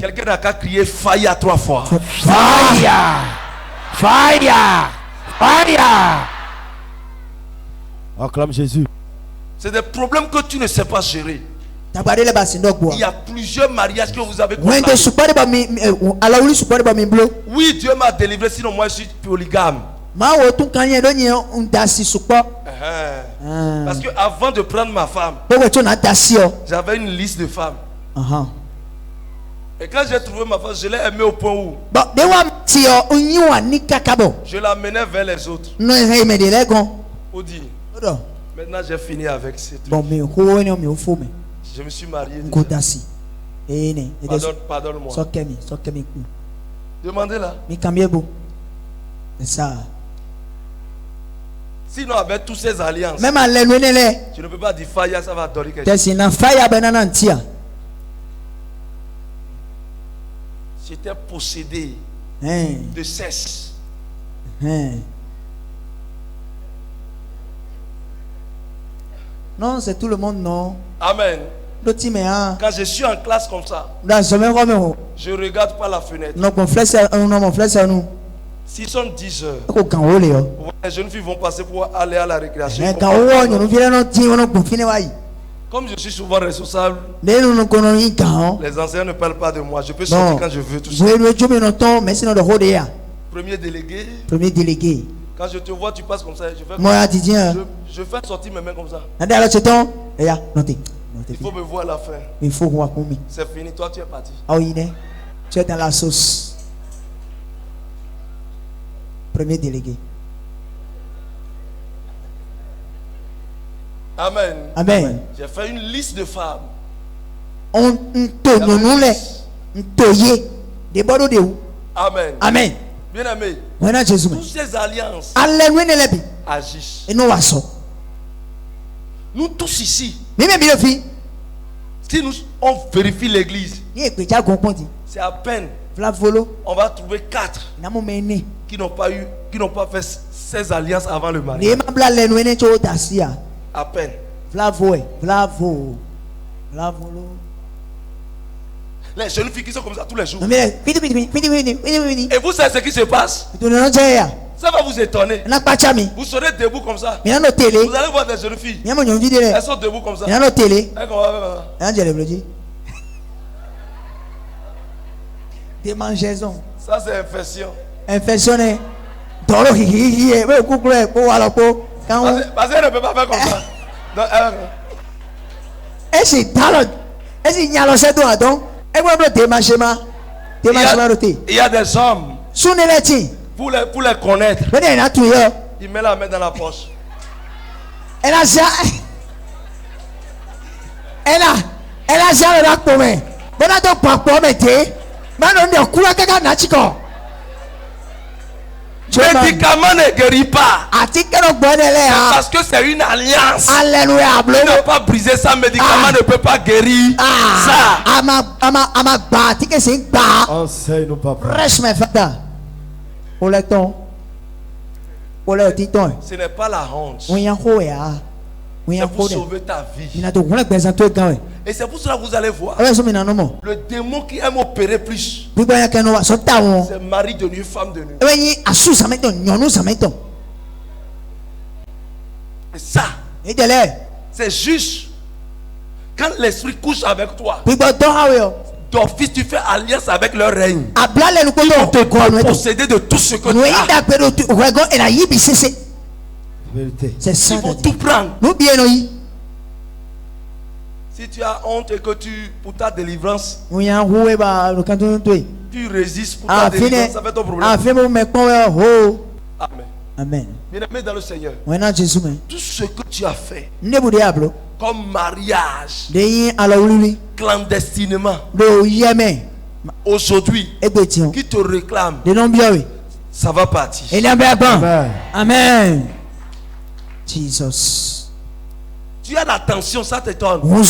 S4: Quelqu'un n'a qu'à crier fire 3 fois.
S1: Fire! Fire! Fire!
S5: Acclame Jésus.
S4: C'est des problèmes que tu ne sais pas gérer. Il y a plusieurs mariages que vous avez constatés. Oui, Dieu m'a délivré, sinon moi je suis polygame. Parce que avant de prendre ma femme, j'avais une liste de femmes. Et quand j'ai trouvé ma femme, je l'ai aimée au point où je la menais vers les autres. On dit, maintenant j'ai fini avec ces trucs. Je me suis marié. Pardonne-moi. Demandez-la. Sinon, avec toutes ces alliances, tu ne peux pas dire fire, ça va adorer quelque chose. J'étais possédé de cesse.
S1: Non, c'est tout le monde, non.
S4: Amen. Quand je suis en classe comme ça, je regarde par la fenêtre. S'ils sont 10 heures, les jeunes filles vont passer pour aller à la récréation. Comme je suis souvent responsable, les anciens ne parlent pas de moi. Je peux sortir quand je veux, tout ça. Premier délégué. Quand je te vois, tu passes comme ça. Je fais sortir mes mains comme ça. Il faut me voir à la fin. C'est fini, toi tu es parti.
S1: Tu es dans la sauce. Premier délégué.
S4: Amen.
S1: Amen.
S4: J'ai fait une liste de femmes. Amen.
S1: Amen.
S4: Bien aimé. Toutes ces alliances agissent. Nous tous ici, si on vérifie l'église, c'est à peine on va trouver 4 qui n'ont pas fait ces alliances avant le mariage. À peine. Les jeunes filles qui sont comme ça tous les jours. Et vous savez ce qui se passe? Ça va vous étonner. Vous serez debout comme ça. Vous allez voir des jeunes filles. Elles sont debout comme ça. Ça c'est infection. Parce qu'elle ne peut pas faire comme ça. Il y a des hommes Pour les connaître. Il met la main dans la poche.
S1: Elle a jamais pour moi. Bon, on a pas pour mettre. Maintenant, on a coulé quelqu'un n'a-t-il.
S4: Médicament ne guérit pas. Parce que c'est une alliance.
S1: Alléluia.
S4: Il n'a pas brisé ça. Médicament ne peut pas guérir ça.
S5: Enseigne-nous, papa.
S4: Ce n'est pas la honte. C'est pour sauver ta vie. Et c'est pour cela que vous allez voir. Le démon qui aime opérer plus. C'est mari de nu, femme de nu. Et ça, c'est juste. Quand l'esprit couche avec toi, d'office tu fais alliance avec leur règne. Ils vont te posséder de tout ce que tu as.
S5: C'est
S1: ça.
S4: Ils vont tout prendre. Si tu as honte et que pour ta délivrance, tu résistes pour ta délivrance, ça fait ton problème. Amen.
S1: Amen.
S4: Bien-aimé dans le Seigneur, tout ce que tu as fait comme mariage clandestinement aujourd'hui qui te réclame, ça va partir.
S1: Amen. Jesus.
S4: Tu as la tension, ça t'étonne. Mon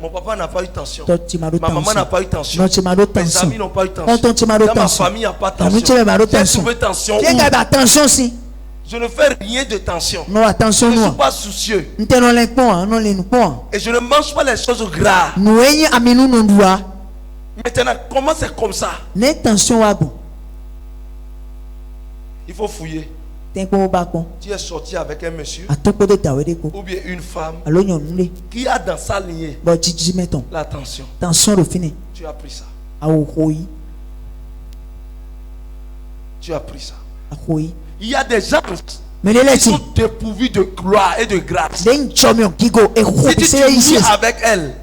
S4: papa n'a pas eu tension. Ma maman n'a pas eu tension. Mes amis n'ont pas eu tension. Dans ma famille, il n'y a pas de tension. J'ai trouvé tension. Je ne fais rien de tension. Je ne suis pas soucieux. Et je ne mange pas les choses graves. Maintenant, comment c'est comme ça? Il faut fouiller. Tu es sorti avec un monsieur ou bien une femme qui a dans sa lignée la tension. Tu as pris ça. Tu as pris ça. Il y a des gens qui sont dépourvus de gloire et de grâce. Si tu vis avec elle,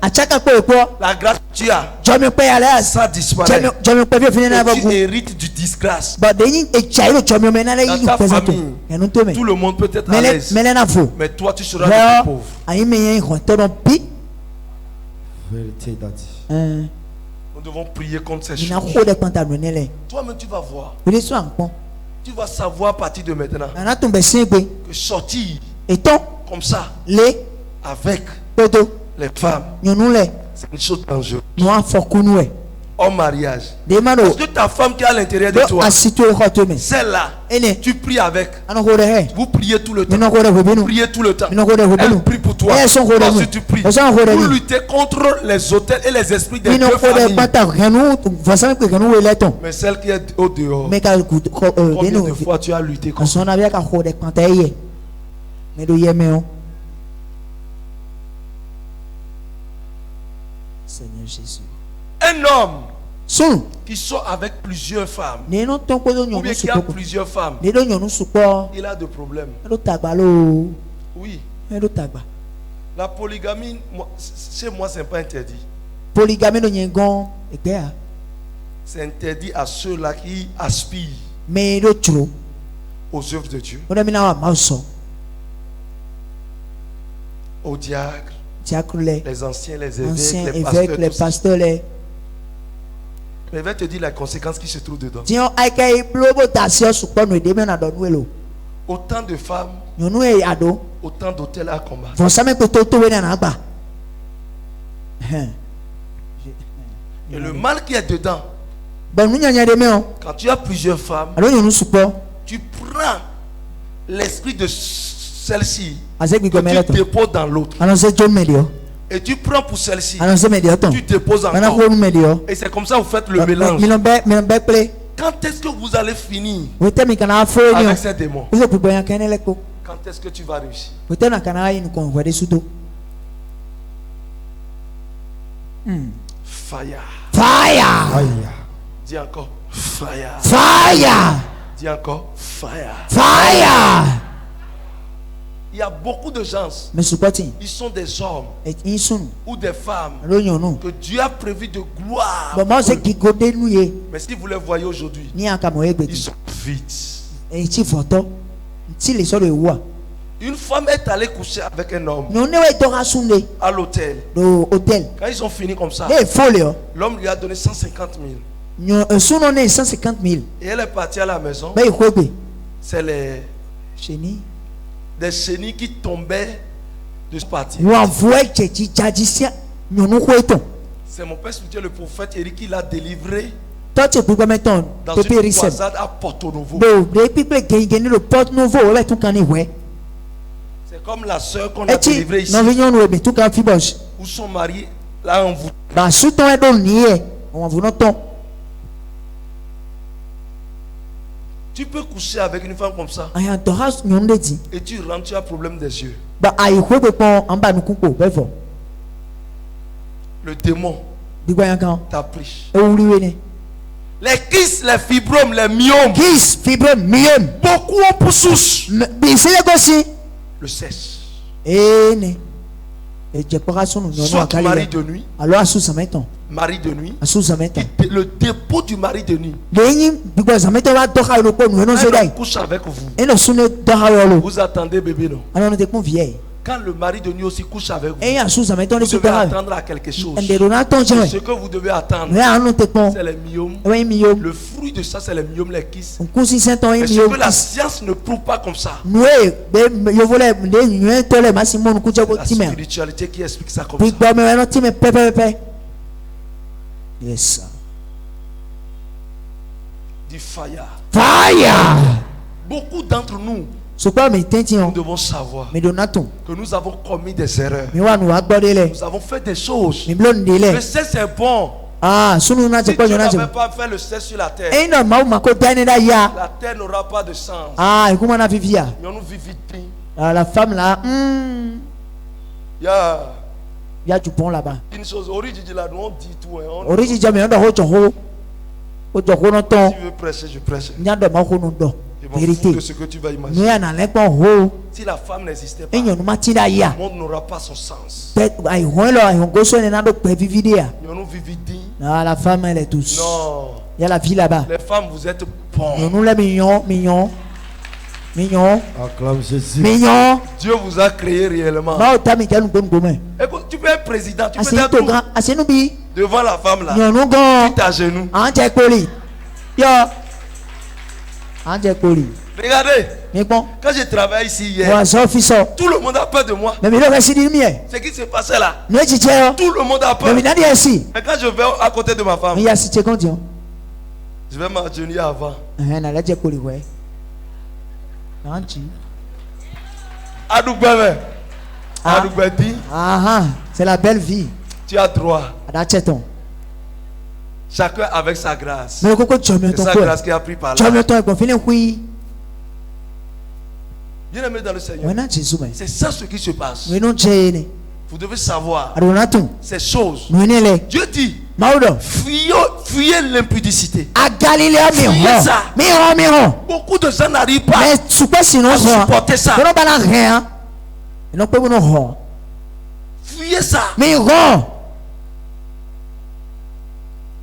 S4: la grâce que tu as, ça disparaît. Et tu hérites du disgrâce. Dans ta famille, tout le monde peut être à l'aise, mais toi tu seras le plus pauvre.
S5: Vérité, Daddy.
S4: Nous devons prier contre ces choses. Toi-même tu vas voir. Tu vas savoir à partir de maintenant que sortir comme ça avec les femmes, c'est une chose dangereuse. En mariage. Parce que ta femme qui est à l'intérieur de toi, celle-là, tu pries avec. Vous priez tout le temps. Vous priez tout le temps. Elle prie pour toi. Ensuite tu pries. Vous luttez contre les hôtels et les esprits des deux familles. Mais celle qui est au dehors, combien de fois tu as lutté contre ça?
S1: Seigneur Jésus.
S4: Un homme qui sort avec plusieurs femmes, ou bien qui a plusieurs femmes, il a des problèmes. Oui. La polygamie, chez moi, ce n'est pas interdit. C'est interdit à ceux-là qui aspirent aux œuvres de Dieu, aux diacres, les anciens, les évêques, les pasteurs. Mais je vais te dire la conséquence qui se trouve dedans. Autant de femmes, autant d'hôtels à combattre. Et le mal qui est dedans, quand tu as plusieurs femmes, tu prends l'esprit de celle-ci, que tu déposes dans l'autre. Et tu prends pour celle-ci, tu déposes encore. Et c'est comme ça que vous faites le mélange. Quand est-ce que vous allez finir avec ces démons? Quand est-ce que tu vas réussir? Fire.
S1: Fire.
S4: Dis encore fire.
S1: Fire.
S4: Dis encore fire.
S1: Fire.
S4: Il y a beaucoup de gens. Ils sont des hommes ou des femmes que Dieu a prévu de gloire. Mais si vous les voyez aujourd'hui, ils sont vides. Une femme est allée coucher avec un homme à l'hôtel. Quand ils ont fini comme ça, l'homme lui a donné 150 000. Et elle est partie à la maison. C'est des chenilles qui tombaient de ce parti. C'est mon père spirituel, le prophète Eric, qui l'a délivré dans une croisade à Porto Novo. C'est comme la soeur qu'on a délivrée ici, où son mari l'a envoûté. Tu peux coucher avec une femme comme ça et tu rentres, tu as problème des yeux. Le démon t'a pris. Les kysts, les fibromes, les myomes. Beaucoup ont pour souche le cesse. Soit mari de nuit. Mari de nuit. Le dépôt du mari de nuit. Elle couche avec vous. Vous attendez bébé, non? Quand le mari de nuit aussi couche avec vous, vous devez attendre à quelque chose. Ce que vous devez attendre, c'est les myomes. Le fruit de ça, c'est les myomes, les kysts. Mais ce que la science ne prouve pas comme ça. La spiritualité qui explique ça comme ça.
S1: Yes.
S4: Du fire.
S1: Fire.
S4: Beaucoup d'entre nous, nous devons savoir que nous avons commis des erreurs. Nous avons fait des choses. Le cesse est bon. Si Dieu n'avait pas fait le cesse sur la terre, la terre n'aura pas de sens. Nous vivons.
S1: La femme là,
S4: il y a du bon là-bas. Une chose, originale, on dit tout. Si tu veux prêcher, je prêche. Je m'en fous de ce que tu vas imaginer. Si la femme n'existait pas, le monde n'aura pas son sens.
S1: La femme, elle est douce.
S4: Non.
S1: Il y a la vie là-bas.
S4: Les femmes, vous êtes bons.
S1: Nous les mignons.
S5: Acclame Jésus.
S4: Dieu vous a créé réellement. Écoute, tu peux être président, tu peux être devant la femme là. Tu t'agenouilles. Regardez, quand je travaillais ici hier, tout le monde a peur de moi. Ce qui s'est passé là, tout le monde a peur. Mais quand je vais à côté de ma femme, je vais m'agenouiller avant.
S1: C'est la belle vie.
S4: Tu as droit. Chacun avec sa grâce. C'est sa grâce qui a pris par là. Bien aimé dans le Seigneur, c'est ça ce qui se passe. Vous devez savoir ces choses. Dieu dit, fuyez l'impudicité. Fuyez ça. Beaucoup de gens n'arrivent pas à supporter ça. Fuyez ça.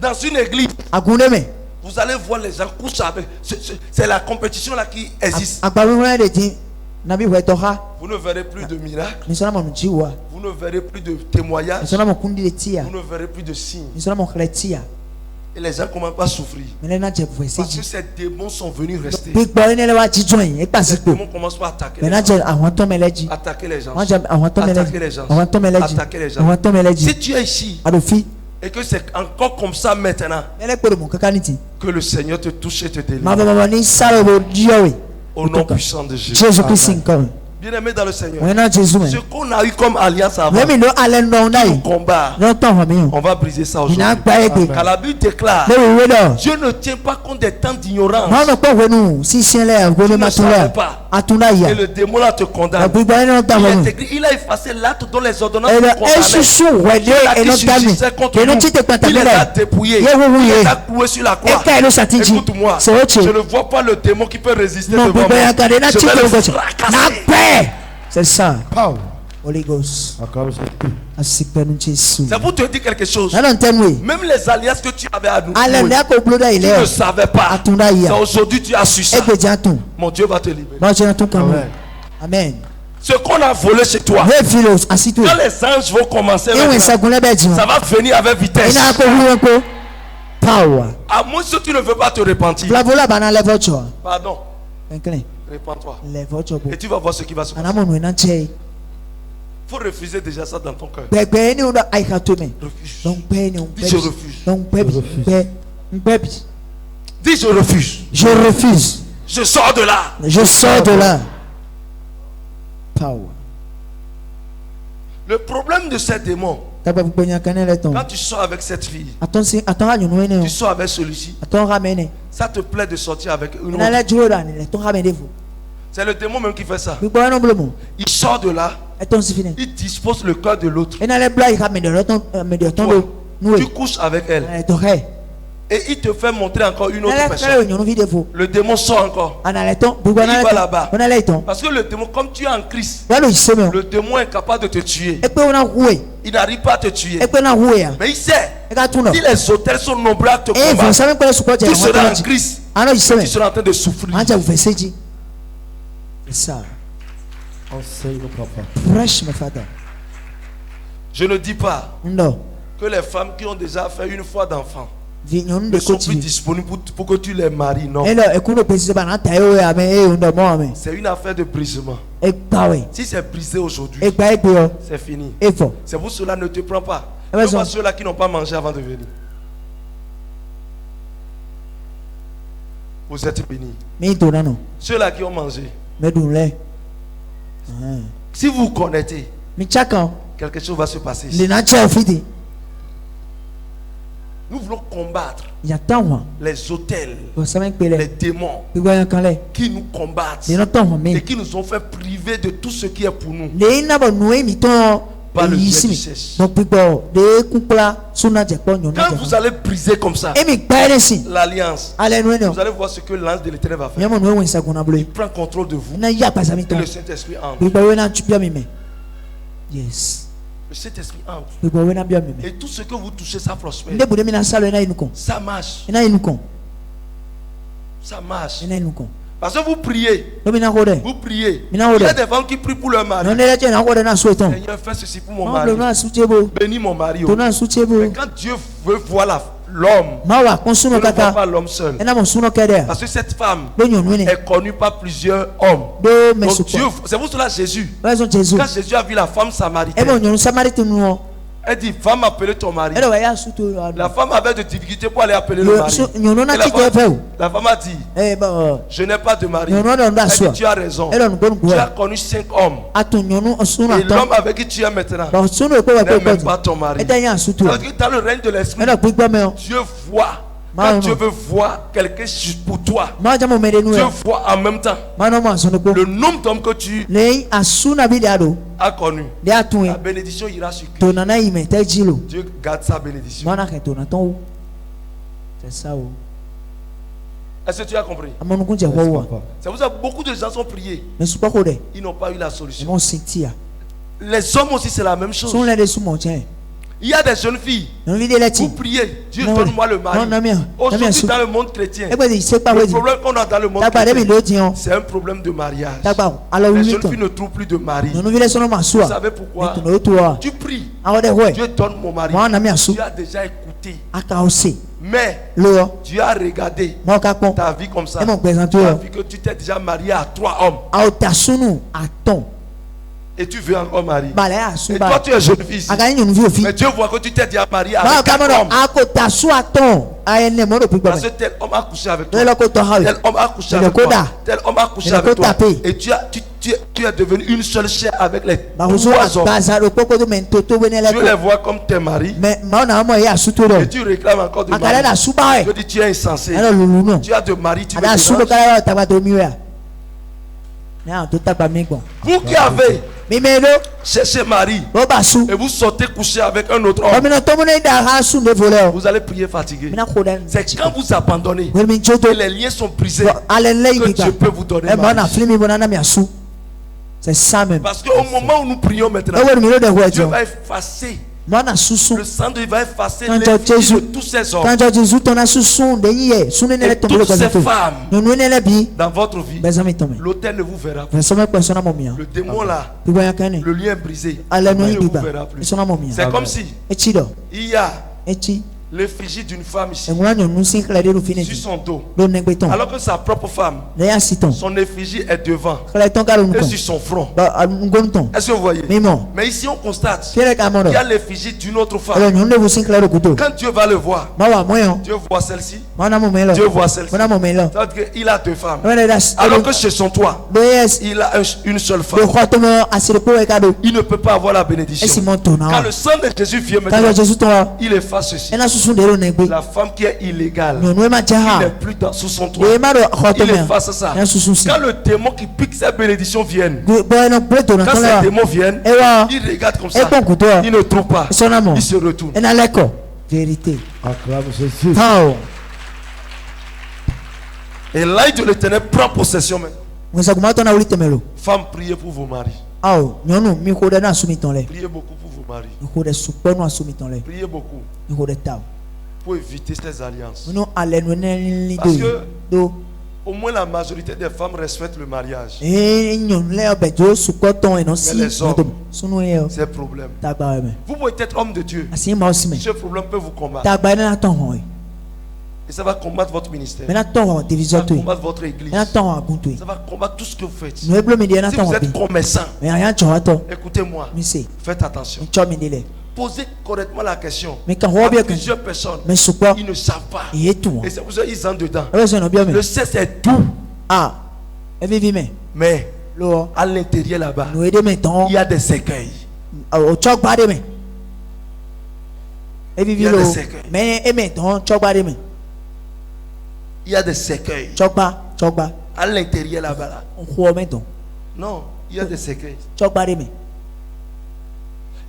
S4: Dans une église, vous allez voir les gens coucher avec. C'est la compétition là qui existe. Vous ne verrez plus de miracles. Vous ne verrez plus de témoignages. Vous ne verrez plus de signes. Et les gens ne commencent pas à souffrir. Parce que ces démons sont venus rester. Ces démons commencent pas à attaquer les gens. Attaquer les gens. Si tu es ici et que c'est encore comme ça maintenant, que le Seigneur te touche et te délivre. Au nom puissant de Jésus. Bien-aimé dans le Seigneur, ce qu'on a eu comme alliance avant, tout combat, on va briser ça aujourd'hui. Car la Bible déclare, Dieu ne tient pas compte des temps d'ignorance. Tu ne savais pas. Et le démon là te condamne. Il a effacé l'acte dont les ordonnances te condamnaient. Il les a dépouillés. Il les a cloués sur la croix. Écoute-moi, je ne vois pas le démon qui peut résister devant moi. Je vais le fracasser.
S1: C'est ça.
S5: Power.
S1: Holy Ghost.
S5: C'est
S4: pour te dire quelque chose.
S1: Même
S4: les alliances que tu avais à nous,
S1: tu
S4: ne savais pas. C'est aujourd'hui tu as su ça. Mon Dieu va te libérer.
S1: Amen.
S4: Ce qu'on a volé chez toi, quand les anges vont commencer, ça va venir avec vitesse.
S1: Power.
S4: À moins que tu ne veux pas te repentir. Pardon. Répands-toi. Et tu vas voir ce qui va se passer. Il faut refuser déjà ça dans ton cœur. Dis je refuse. Dis je refuse.
S1: Je refuse.
S4: Je sors de là.
S1: Je sors de là. Power.
S4: Le problème de ces démons, quand tu sors avec cette fille, tu sors avec celui-ci, ça te plaît de sortir avec une autre. C'est le démon même qui fait ça. Il sort de là, il dispose le cœur de l'autre. Tu couches avec elle. Et il te fait montrer encore une autre personne. Le démon sort encore. Il va là-bas. Parce que le démon, comme tu es en Christ, le démon est capable de te tuer. Il n'arrive pas à te tuer. Mais il sait, si les hôtels sont nombreux à te combattre, tu seras en Christ. Tu seras en train de souffrir.
S1: C'est ça.
S4: Je ne dis pas que les femmes qui ont déjà fait une fois d'enfant ne sont plus disponibles pour que tu les maries. Non. C'est une affaire de brisement. Si c'est brisé aujourd'hui, c'est fini. C'est pour cela ne te prends pas. Ne pas ceux-là qui n'ont pas mangé avant de venir. Vous êtes bénis. Ceux-là qui ont mangé. Si vous connectez, quelque chose va se passer ici. Nous voulons combattre les hôtels, les démons qui nous combattent et qui nous ont fait priver de tout ce qui est pour nous. Par le Dieu qui cesse. Quand vous allez briser comme ça l'alliance, vous allez voir ce que l'ange de l'Éternel va faire. Il prend contrôle de vous. Et le Saint-Esprit entre.
S1: Yes.
S4: Le Saint-Esprit entre. Et tout ce que vous touchez, ça prospère. Ça marche. Ça marche. Parce que vous priez. Vous priez. Il y a des femmes qui prient pour leur mari. Seigneur, fais ceci pour mon mari. Bénis mon mari. Mais quand Dieu veut voir l'homme, il ne voit pas l'homme seul. Parce que cette femme est connue par plusieurs hommes. Donc Dieu, c'est pour cela Jésus. Quand Jésus a vu la femme samaritaine, elle dit, va m'appeler ton mari. La femme avait des difficultés pour aller appeler le mari. La femme a dit, je n'ai pas de mari. Elle dit, tu as raison. Tu as connu 5 hommes. Et l'homme avec qui tu es maintenant n'est même pas ton mari. Parce que dans le règne de l'esprit, Dieu voit. Quand Dieu veut voir quelqu'un pour toi, Dieu voit en même temps le nombre d'hommes que tu as connu. La bénédiction ira sur Christ. Dieu garde sa bénédiction.
S1: C'est ça.
S4: Est-ce que tu as compris? C'est pour ça que beaucoup de gens sont priés. Ils n'ont pas eu la solution. Les hommes aussi, c'est la même chose. Il y a des jeunes filles. Vous priez, Dieu donne-moi le mari. Aujourd'hui dans le monde chrétien, le problème qu'on a dans le monde chrétien, c'est un problème de mariage. Les jeunes filles ne trouvent plus de mari. Vous savez pourquoi? Tu pries, Dieu donne mon mari. Tu as déjà écouté. Mais tu as regardé ta vie comme ça. Tu as vu que tu t'es déjà marié à 3 hommes. Et tu veux encore marier. Et toi tu es jeune fille ici. Mais Dieu voit que tu t'es déjà marié avec 4 hommes. Parce que tel homme a couché avec toi. Tel homme a couché avec toi. Tel homme a couché avec toi. Et tu es devenu une seule chair avec les 3 hommes. Tu les vois comme tes maris. Et tu réclames encore de mari. Je dis tu es insensé. Tu as de mari, tu me déranges. Vous qui avez cherché mari et vous sortez coucher avec un autre homme, vous allez prier fatigué. C'est quand vous abandonnez et les liens sont brisés que Dieu peut vous donner mari.
S1: C'est ça même.
S4: Parce qu'au moment où nous prions maintenant, Dieu va effacer. Le sang de Dieu va effacer l'effigie de tous ces hommes. De toutes ces femmes dans votre vie. L'autel ne vous verra plus. Le démon là, le lien brisé, ne vous verra plus. C'est comme si il y a l'effigie d'une femme ici sur son dos, alors que sa propre femme, son effigie est devant et sur son front. Est-ce que vous voyez? Mais ici on constate qu'il y a l'effigie d'une autre femme. Quand Dieu va le voir, Dieu voit celle-ci, Dieu voit celle-ci. Il a deux femmes, alors que chez son toit il a une seule femme. Il ne peut pas avoir la bénédiction. Quand le sang de Jésus vient maintenant, il efface ceci. La femme qui est illégale, qui n'est plus sous son toit, il efface ça. Quand le démon qui pique sa bénédiction vient, quand ces démons viennent, il regarde comme ça, il ne trouve pas, il se retourne.
S1: Vérité.
S5: Acclame Jésus.
S4: Et l'œil de l'Éternel prend possession maintenant. Femmes, priez pour vos maris. Priez beaucoup pour vos maris. Priez beaucoup pour éviter ces alliances. Parce que au moins la majorité des femmes respectent le mariage. Mais les hommes, c'est un problème. Vous pouvez être homme de Dieu. Ce problème peut vous combattre. Et ça va combattre votre ministère. Ça va combattre votre église. Ça va combattre tout ce que vous faites. Si vous êtes commerçant, écoutez-moi, faites attention. Posez correctement la question. À plusieurs personnes, ils ne savent pas. Et c'est pour ça qu'ils entrent dedans. Le sexe est tout. Mais à l'intérieur là-bas, il y a des écueils. Il y a des écueils. Il y a des écueils. À l'intérieur là-bas. Non, il y a des écueils.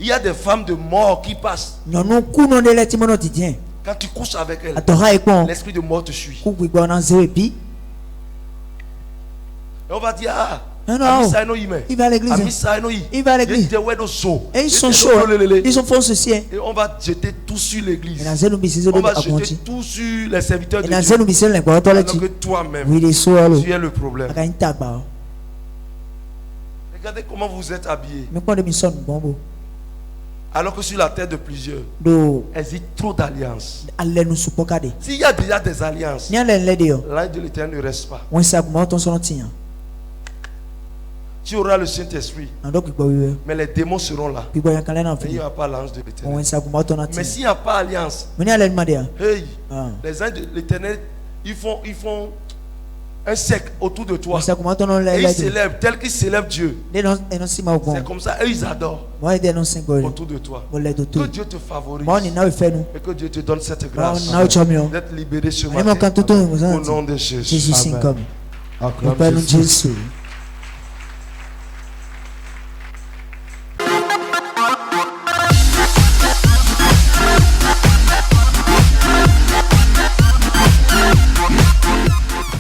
S4: Il y a des femmes de mort qui passent. Quand tu couches avec elles, l'esprit de mort te suit. Et on va dire, il va à l'église. Et ils sont chauds. Ils ont fait ceci. Et on va jeter tout sur l'église. On va jeter tout sur les serviteurs de Dieu. Alors que toi-même, tu es le problème. Regardez comment vous êtes habillés. Alors que sur la tête de plusieurs, existe trop d'alliances. S'il y a déjà des alliances, l'œil de l'Éternel ne reste pas. Tu auras le Saint-Esprit, mais les démons seront là. Et il n'y aura pas l'ange de l'Éternel. Mais s'il n'y a pas alliance, les anges de l'Éternel, ils font un cercle autour de toi. Et ils célèbrent, tel qu'ils célèbrent Dieu. C'est comme ça, eux ils adorent autour de toi. Que Dieu te favorise. Et que Dieu te donne cette grâce d'être libéré ce matin. Au nom de Jésus.
S1: Amen.